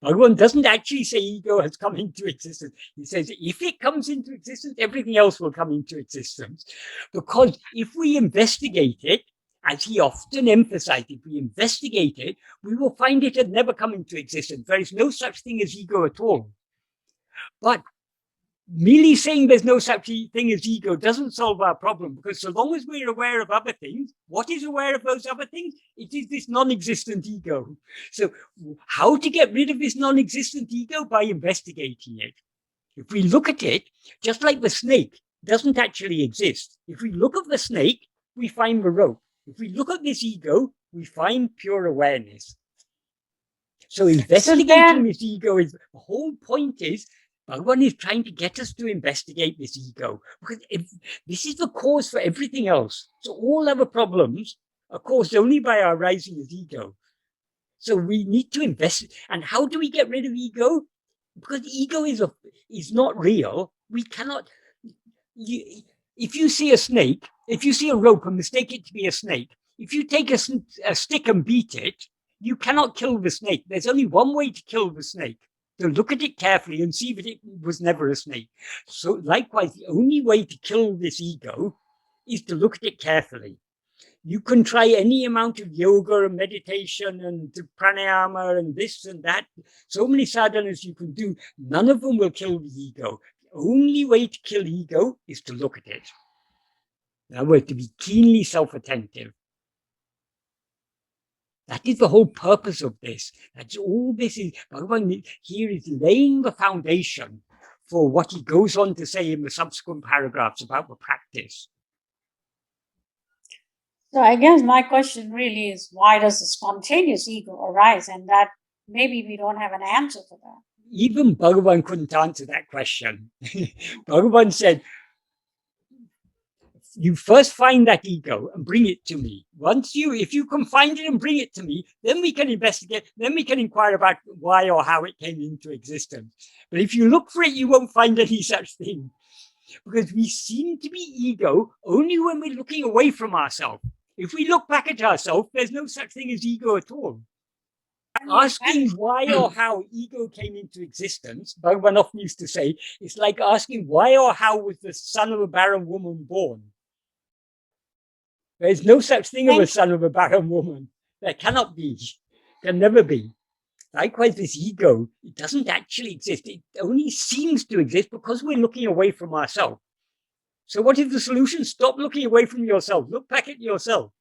B: Bhagavan doesn't actually say ego has come into existence. He says, if it comes into existence, everything else will come into existence. Because if we investigate it, as he often emphasized, if we investigate it, we will find it had never come into existence. There is no such thing as ego at all. But merely saying there's no such thing as ego doesn't solve our problem, because so long as we're aware of other things, what is aware of those other things? It is this non-existent ego. So how to get rid of this non-existent ego? By investigating it. If we look at it, just like the snake doesn't actually exist. If we look at the snake, we find the rope. If we look at this ego, we find pure awareness. So investigating this ego is, the whole point is, Bhagavan is trying to get us to investigate this ego, because this is the cause for everything else. So all other problems are caused only by our rising as ego. So we need to invest. And how do we get rid of ego? Because ego is not real. We cannot. If you see a snake, if you see a rope and mistake it to be a snake, if you take a stick and beat it, you cannot kill the snake. There's only one way to kill the snake. To look at it carefully and see that it was never a snake. So likewise, the only way to kill this ego is to look at it carefully. You can try any amount of yoga and meditation and pranayama and this and that. So many sadhanas you can do. None of them will kill the ego. The only way to kill ego is to look at it. Now we're to be keenly self-attentive. That is the whole purpose of this. That's all this is. Bhagavan here is laying the foundation for what he goes on to say in the subsequent paragraphs about the practice.
D: So I guess my question really is, why does the spontaneous ego arise? And that maybe we don't have an answer for that.
B: Even Bhagavan couldn't answer that question. Bhagavan said, you first find that ego and bring it to me. If you can find it and bring it to me, then we can investigate, then we can inquire about why or how it came into existence. But if you look for it, you won't find any such thing. Because we seem to be ego only when we're looking away from ourselves. If we look back at ourselves, there's no such thing as ego at all. Asking why or how ego came into existence, Bhagavan often used to say, it's like asking why or how was the son of a barren woman born. There is no such thing as a son of a barren woman. There cannot be. Can never be. Likewise, this ego, it doesn't actually exist. It only seems to exist because we're looking away from ourselves. So what is the solution? Stop looking away from yourself. Look back at yourself.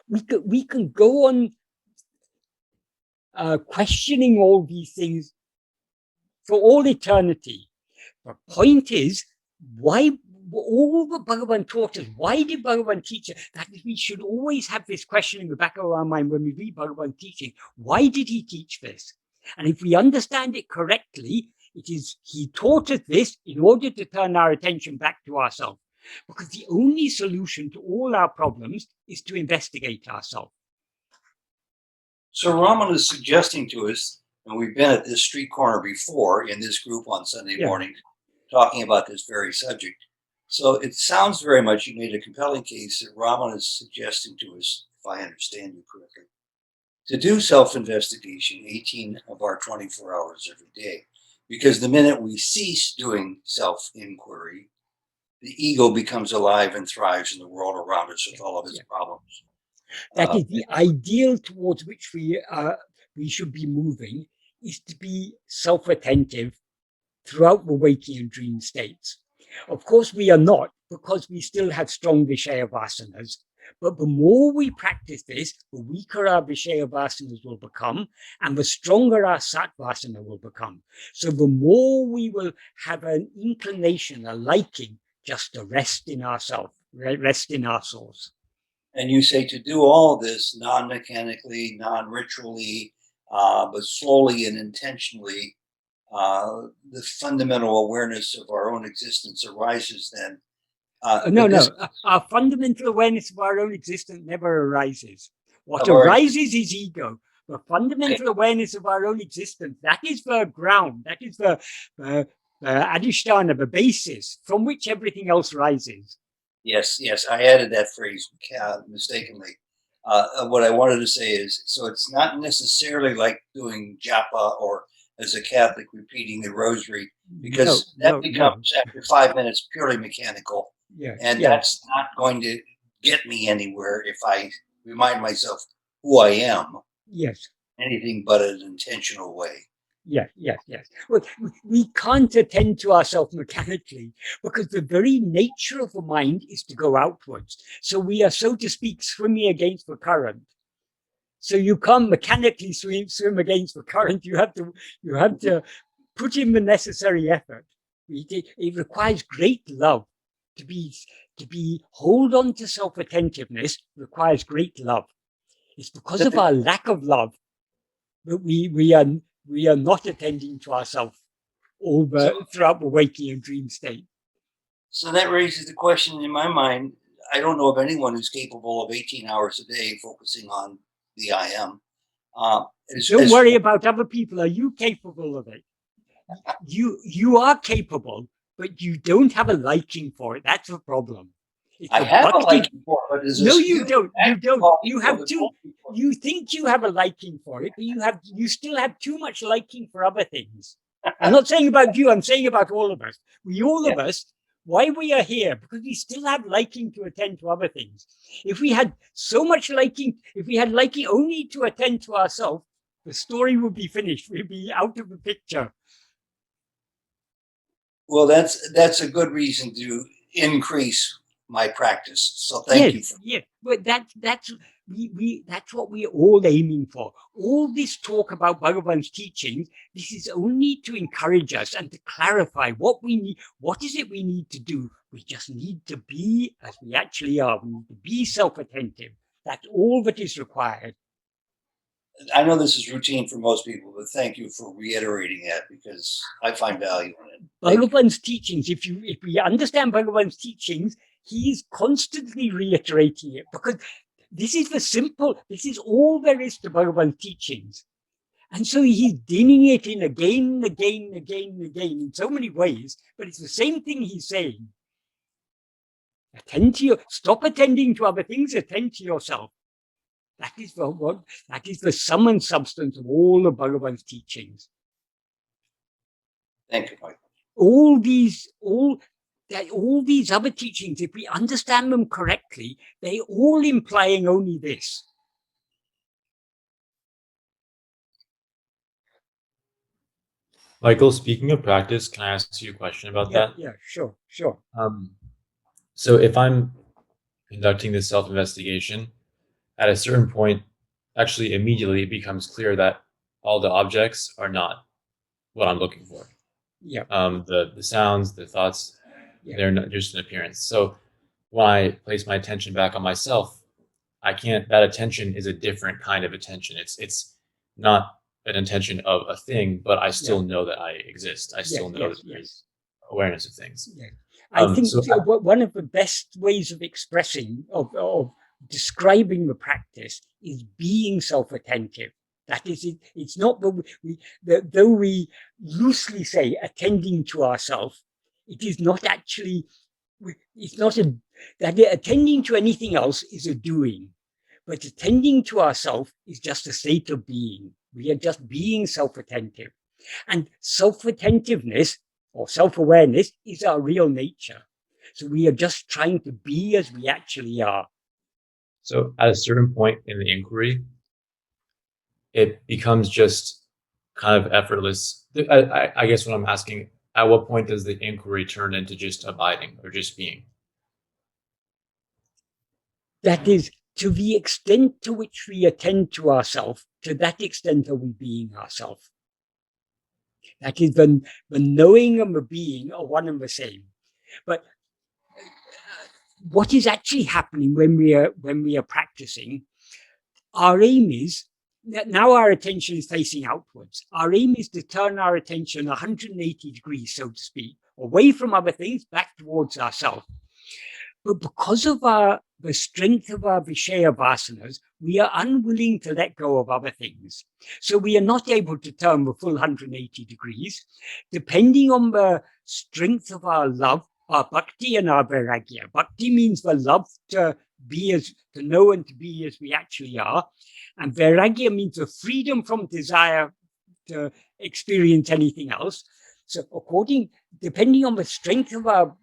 B: We can go on questioning all these things for all eternity. The point is, why all that Bhagavan taught us, why did Bhagavan teach us? That is, we should always have this question in the back of our mind when we read Bhagavan teaching. Why did he teach this? And if we understand it correctly, it is he taught us this in order to turn our attention back to ourselves. Because the only solution to all our problems is to investigate ourselves.
C: So Ramana is suggesting to us, and we've been at this street corner before in this group on Sunday morning, talking about this very subject. So it sounds very much, you made a compelling case that Ramana is suggesting to us, if I understand you correctly, to do self-investigation 18 of our 24 hours every day. Because the minute we cease doing self-inquiry, the ego becomes alive and thrives in the world around us with all of its problems.
B: That is the ideal towards which we should be moving, is to be self-attentive throughout the waking and dream states. Of course, we are not, because we still have strong Vishaya vasanas. But the more we practice this, the weaker our Vishaya vasanas will become, and the stronger our Sat vasana will become. So the more we will have an inclination, a liking, just to rest in ourselves, rest in our source.
C: And you say to do all of this non-mechanically, non-ritually, but slowly and intentionally, the fundamental awareness of our own existence arises then.
B: No. Our fundamental awareness of our own existence never arises. What
C: Of our-
B: arises is ego. The fundamental awareness of our own existence, that is the ground, that is the adhisthana, the basis from which everything else rises.
C: Yes, I added that phrase mistakenly. What I wanted to say is, so it's not necessarily like doing japa or, as a Catholic, repeating the rosary, because that becomes, after 5 minutes, purely mechanical. And that's not going to get me anywhere if I remind myself who I am.
B: Yes.
C: Anything but an intentional way.
B: Yes. Well, we can't attend to ourselves mechanically because the very nature of the mind is to go outwards. So we are, so to speak, swimming against the current. So you can't mechanically swim against the current. You have to put in the necessary effort. It requires great love to hold on to self-attentiveness. Requires great love. It's because of our lack of love that we are not attending to ourselves throughout the waking and dream state.
C: So that raises the question in my mind. I don't know of anyone who's capable of 18 hours a day focusing on the I am.
B: Don't worry about other people. Are you capable of it? You are capable, but you don't have a liking for it. That's the problem.
C: I have a liking for it, but
B: no, you don't. You don't. You have too. You think you have a liking for it, but you still have too much liking for other things. I'm not saying about you. I'm saying about all of us. Of us. Why we are here? Because we still have liking to attend to other things. If we had so much liking, if we had liking only to attend to ourselves, the story would be finished. We'd be out of the picture.
C: Well, that's a good reason to increase my practice. So thank you.
B: But that's what we're all aiming for. All this talk about Bhagavan's teachings, this is only to encourage us and to clarify what we need. What is it we need to do? We just need to be as we actually are. We need to be self-attentive. That's all that is required.
C: I know this is routine for most people, but thank you for reiterating that because I find value in it.
B: Bhagavan's teachings, if we understand Bhagavan's teachings, he is constantly reiterating it because this is all there is to Bhagavan's teachings. And so he's dining it in again in so many ways, but it's the same thing he's saying. Stop attending to other things, attend to yourself. That is the sum and substance of all of Bhagavan's teachings.
C: Thank you, Michael.
B: All these other teachings, if we understand them correctly, they all implying only this.
E: Michael, speaking of practice, can I ask you a question about that?
B: Yeah, sure.
E: So if I'm conducting this self-investigation, at a certain point, actually immediately it becomes clear that all the objects are not what I'm looking for.
B: Yeah.
E: The sounds, the thoughts, they're not just an appearance. So when I place my attention back on myself, that attention is a different kind of attention. It's not an intention of a thing, but I still know that I exist. I still know that there's awareness of things.
B: Yeah. I think one of the best ways of expressing, of describing the practice is being self-attentive. That is, it's not though we loosely say attending to ourselves, it is not actually, attending to anything else is a doing, but attending to ourselves is just a state of being. We are just being self-attentive. And self-attentiveness or self-awareness is our real nature. So we are just trying to be as we actually are.
E: So at a certain point in the inquiry, it becomes just kind of effortless. I guess what I'm asking, at what point does the inquiry turn into just abiding or just being?
B: That is, to the extent to which we attend to ourselves, to that extent are we being ourselves. That is, the knowing and the being are one and the same. But what is actually happening when we are practicing, our aim is that now our attention is facing outwards. Our aim is to turn our attention 180 degrees, so to speak, away from other things, back towards ourselves. But because of the strength of our Vishaya vasanas, we are unwilling to let go of other things. So we are not able to turn the full 180 degrees. Depending on the strength of our love, our bhakti and our vairagya. Bhakti means the love to know and to be as we actually are. And vairagya means the freedom from desire to experience anything else. So depending on the strength of our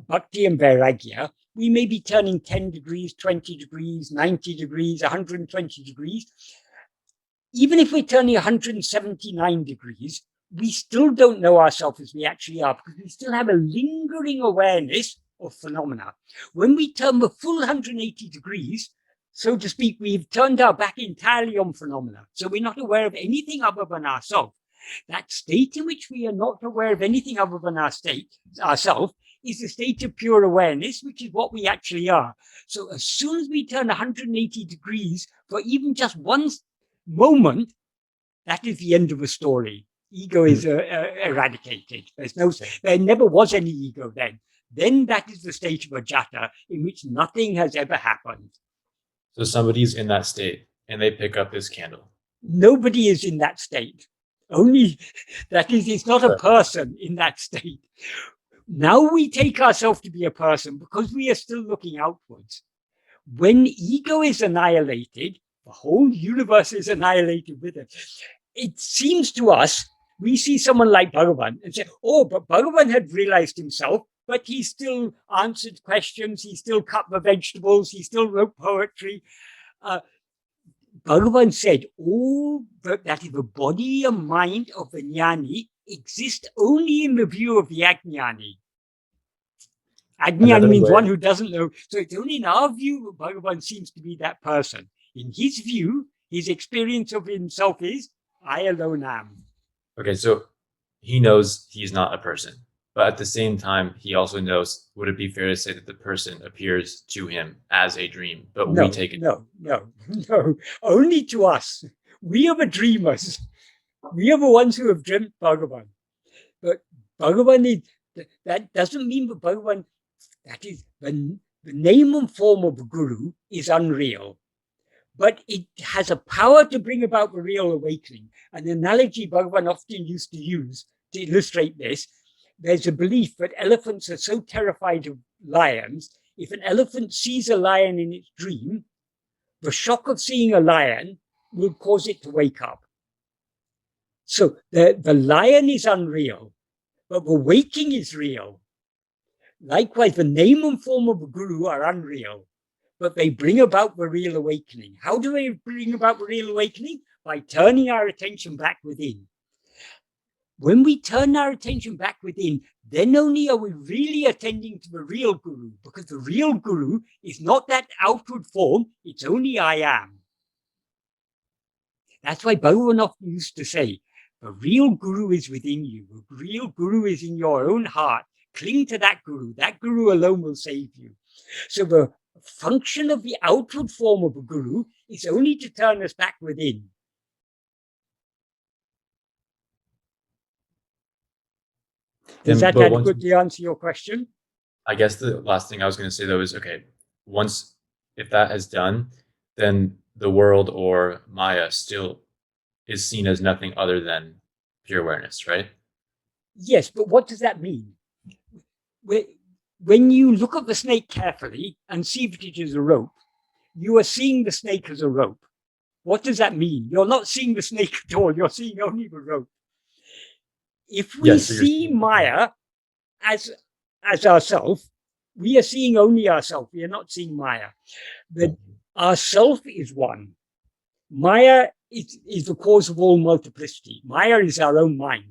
B: bhakti and vairagya, we may be turning 10 degrees, 20 degrees, 90 degrees, 120 degrees. Even if we're turning 179 degrees, we still don't know ourselves as we actually are, because we still have a lingering awareness of phenomena. When we turn the full 180 degrees, so to speak, we've turned our back entirely on phenomena. So we're not aware of anything other than ourselves. That state in which we are not aware of anything other than ourselves, is a state of pure awareness, which is what we actually are. So as soon as we turn 180 degrees for even just one moment, that is the end of the story. Ego is eradicated. There never was any ego then. Then that is the state of ajata, in which nothing has ever happened.
E: So somebody's in that state and they pick up this candle.
B: Nobody is in that state. Only, that is, it's not a person in that state. Now we take ourselves to be a person because we are still looking outwards. When ego is annihilated, the whole universe is annihilated with it. It seems to us, we see someone like Bhagavan and say, oh, but Bhagavan had realized himself, but he still answered questions, he still cut the vegetables, he still wrote poetry. Bhagavan said, that is the body and mind of the jnani exist only in the view of the ajnani. Ajnani means one who doesn't know. So it's only in our view that Bhagavan seems to be that person. In his view, his experience of himself is, I alone am.
E: Okay, so he knows he's not a person. But at the same time, he also knows, would it be fair to say that the person appears to him as a dream, but we take it?
B: No. Only to us. We are the dreamers. We are the ones who have dreamt Bhagavan. But Bhagavan that doesn't mean that Bhagavan, that is, the name and form of the Guru is unreal. But it has a power to bring about the real awakening. An analogy Bhagavan often used to use to illustrate this, there's a belief that elephants are so terrified of lions, if an elephant sees a lion in its dream, the shock of seeing a lion will cause it to wake up. So the lion is unreal, but the waking is real. Likewise, the name and form of the Guru are unreal, but they bring about the real awakening. How do they bring about the real awakening? By turning our attention back within. When we turn our attention back within, then only are we really attending to the real Guru, because the real Guru is not that outward form, it's only I am. That's why Bhagavan often used to say, the real Guru is within you, the real Guru is in your own heart. Cling to that Guru alone will save you. So the function of the outward form of a Guru is only to turn us back within. Does that adequately answer your question?
E: I guess the last thing I was going to say, though, is, okay, if that has done, then the world or Maya still is seen as nothing other than pure awareness, right?
B: Yes, but what does that mean? When you look at the snake carefully and see that it is a rope, you are seeing the snake as a rope. What does that mean? You're not seeing the snake at all, you're seeing only the rope. If we see Maya as ourself, we are seeing only ourself. We are not seeing Maya. But ourself is one. Maya is the cause of all multiplicity. Maya is our own mind.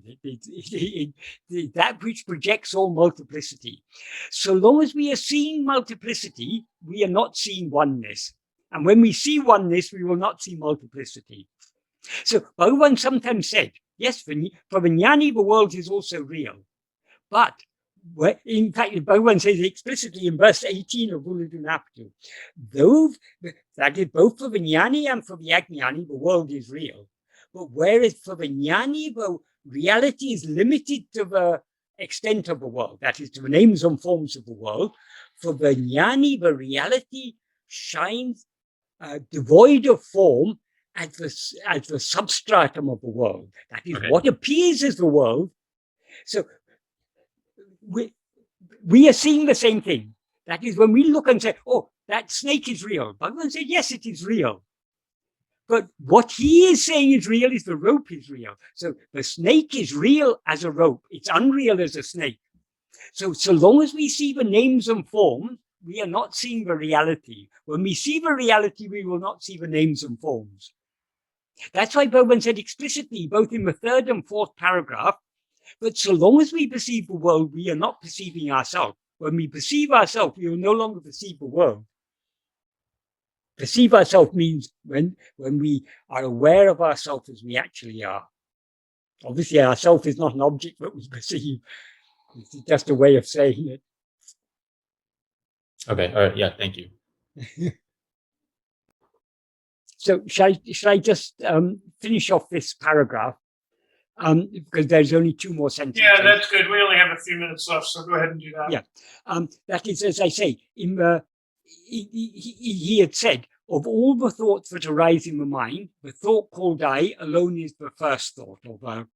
B: That which projects all multiplicity. So long as we are seeing multiplicity, we are not seeing oneness. And when we see oneness, we will not see multiplicity. So Bhagavan sometimes said, yes, for the jnani, the world is also real. But where, in fact, Bhagavan says explicitly in verse 18 of Uḷḷadu Nāṛpadu, though that is both for the jnani and for the ajnani, the world is real. But whereas for the jnani, the reality is limited to the extent of the world, that is to the names and forms of the world, for the jnani, the reality shines devoid of form as the substratum of the world. That is what appears as the world. So we are seeing the same thing. That is when we look and say, oh, that snake is real. Bhagavan said, yes, it is real. But what he is saying is real is the rope is real. So the snake is real as a rope. It's unreal as a snake. So long as we see the names and forms, we are not seeing the reality. When we see the reality, we will not see the names and forms. That's why Bhagavan said explicitly, both in the third and fourth paragraph, but so long as we perceive the world, we are not perceiving ourselves. When we perceive ourselves, we will no longer perceive the world. Perceive ourselves means when we are aware of ourselves as we actually are. Obviously, ourself is not an object that we perceive. It's just a way of saying it.
E: Okay, all right, yeah, thank you.
B: So shall I just finish off this paragraph? Because there's only two more sentences.
A: Yeah, that's good. We only have a few minutes left, so go ahead and do that.
B: Yeah, that is, as I say, in the he had said, of all the thoughts that arise in the mind, the thought called I alone is the first thought, or the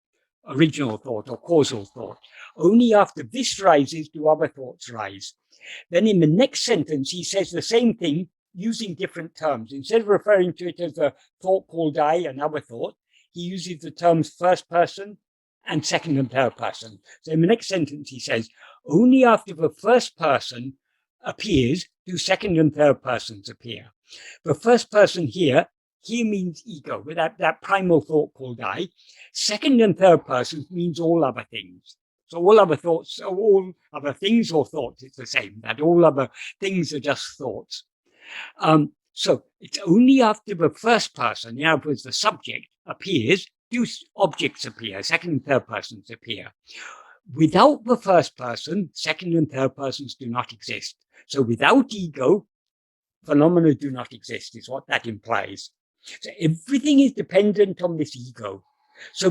B: original thought, or causal thought. Only after this rises do other thoughts rise. Then in the next sentence, he says the same thing using different terms. Instead of referring to it as a thought called I, another thought, he uses the terms first person and second and third person. So in the next sentence, he says, only after the first person appears do second and third persons appear. The first person here means ego, with that primal thought called I. Second and third persons means all other things. So all other thoughts, all other things or thoughts, it's the same, that all other things are just thoughts. So it's only after the first person, in other words, the subject, appears, do objects appear, second and third persons appear. Without the first person, second and third persons do not exist. So without ego, phenomena do not exist, is what that implies. So everything is dependent on this ego. So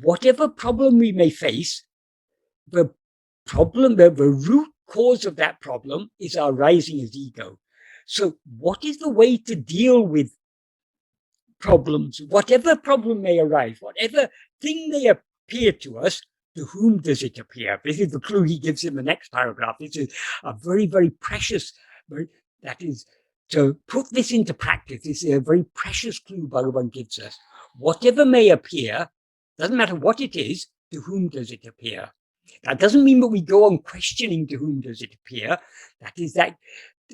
B: whatever problem we may face, the root cause of that problem is our rising as ego. So what is the way to deal with problems? Whatever problem may arise, whatever thing may appear to us, to whom does it appear? This is the clue he gives in the next paragraph. This is a very, very precious, that is, to put this into practice, this is a very precious clue Bhagavan gives us. Whatever may appear, doesn't matter what it is, to whom does it appear? That doesn't mean that we go on questioning to whom does it appear. That is that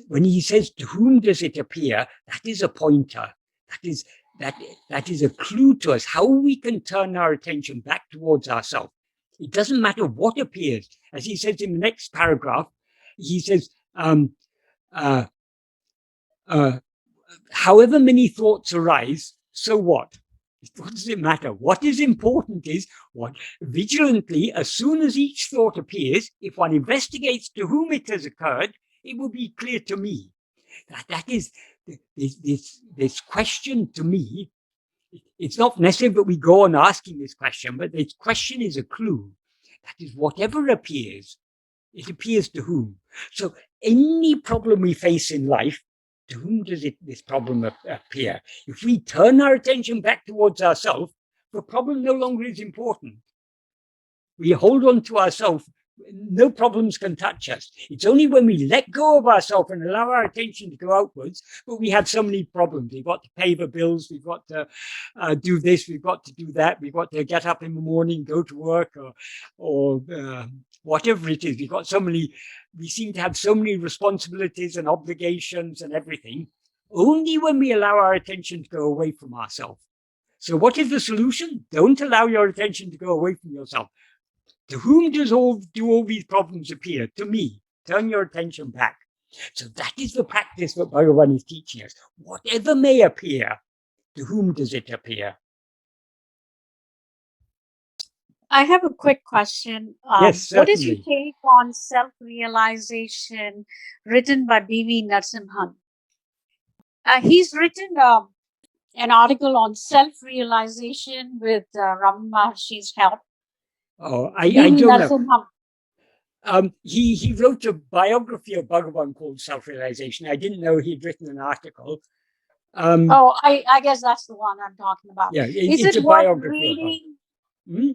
B: when he says to whom does it appear, that is a pointer. That is a clue to us how we can turn our attention back towards ourselves. It doesn't matter what appears. As he says in the next paragraph, he says, however many thoughts arise, so what? What does it matter? What is important is what vigilantly, as soon as each thought appears, if one investigates to whom it has occurred, it will be clear to me. That is this question to me. It's not necessary that we go on asking this question, but this question is a clue. That is, whatever appears, it appears to whom. So any problem we face in life, to whom does this problem appear? If we turn our attention back towards ourselves, the problem no longer is important. We hold on to ourselves, no problems can touch us. It's only when we let go of ourselves and allow our attention to go outwards, but we have so many problems. We've got to pay the bills, we've got to do this, we've got to do that, we've got to get up in the morning, go to work, or whatever it is. We seem to have so many responsibilities and obligations and everything, only when we allow our attention to go away from ourselves. So what is the solution? Don't allow your attention to go away from yourself. To whom do all these problems appear? To me. Turn your attention back. So that is the practice that Bhagavan is teaching us. Whatever may appear, to whom does it appear?
D: I have a quick question.
B: Yes,
D: What is your
B: certainly.
D: take on self-realization written by B.V. Narasimhan? He's written an article on self-realization with Ramana Maharshi's help.
B: Oh, I
D: B.V.
B: don't know.
D: Narasimhan.
B: He wrote a biography of Bhagavan called Self-Realization. I didn't know he'd written an article.
D: Oh, I guess that's the one I'm talking about.
B: Yeah,
D: Is
B: it's
D: it
B: a
D: worth
B: biography of
D: reading?
B: Bhagavan.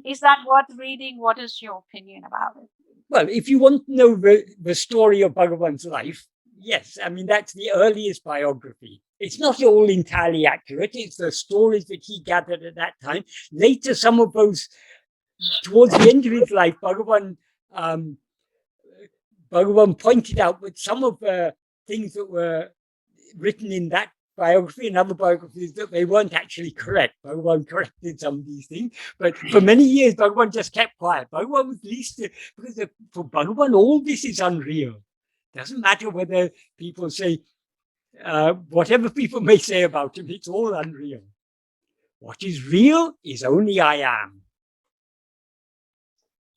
D: Is that worth reading? What is your opinion about it?
B: Well, if you want to know the story of Bhagavan's life, yes, I mean, that's the earliest biography. It's not all entirely accurate. It's the stories that he gathered at that time. Later, some of those, towards the end of his life, Bhagavan pointed out that some of the things that were written in that biography and other biographies, that they weren't actually correct. Bhagavan corrected some of these things, but for many years, Bhagavan just kept quiet. Bhagavan was least, because for Bhagavan, all this is unreal. Doesn't matter whether people say, whatever people may say about him, it's all unreal. What is real is only I am.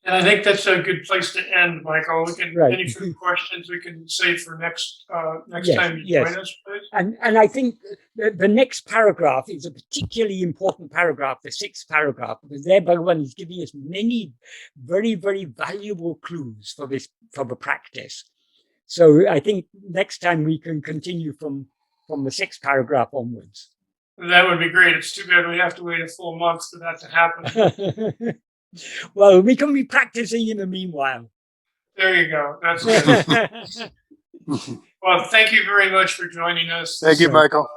A: And I think that's a good place to end, Michael. We can,
B: Right.
A: any further questions we can save for next
B: Yes,
A: time you
B: yes.
A: join us, please.
B: And I think the next paragraph is a particularly important paragraph, the 6th paragraph, because there Bhagavan is giving us many very, very valuable clues for the practice. So I think next time we can continue from the 6th paragraph onwards.
A: That would be great. It's too bad we have to wait a full month for that to happen.
B: Well, we can be practicing in the meanwhile.
A: There you go. That's good. Well, thank you very much for joining us.
F: Thank you, Michael.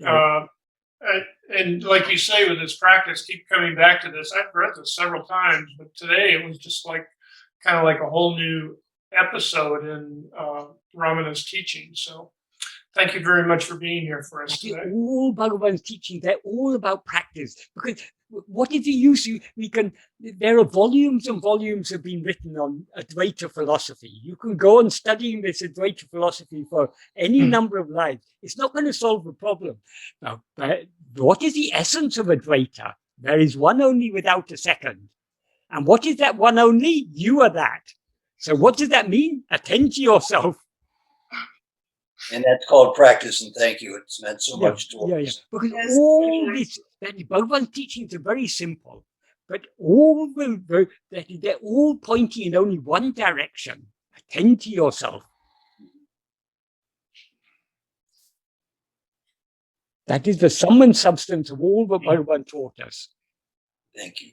A: And like you say, with this practice, keep coming back to this. I've read this several times, but today it was just like kind of like a whole new episode in Ramana's teaching. So thank you very much for being here for us today.
B: All Bhagavan's teachings, they're all about practice. Because what is the use? There are volumes and volumes have been written on Advaita philosophy. You can go on studying this Advaita philosophy for any number of lives. It's not going to solve the problem. Now, what is the essence of Advaita? There is one only without a second. And what is that one only? You are that. So what does that mean? Attend to yourself.
C: And that's called practice, and thank you. It's meant so much to us.
B: Because all this, that Bhagavan's teachings are very simple, but they're all pointing in only one direction. Attend to yourself. That is the sum and substance of all that Bhagavan taught us.
C: Thank you.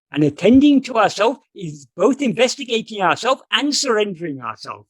B: And attending to ourselves is both investigating ourselves and surrendering ourselves.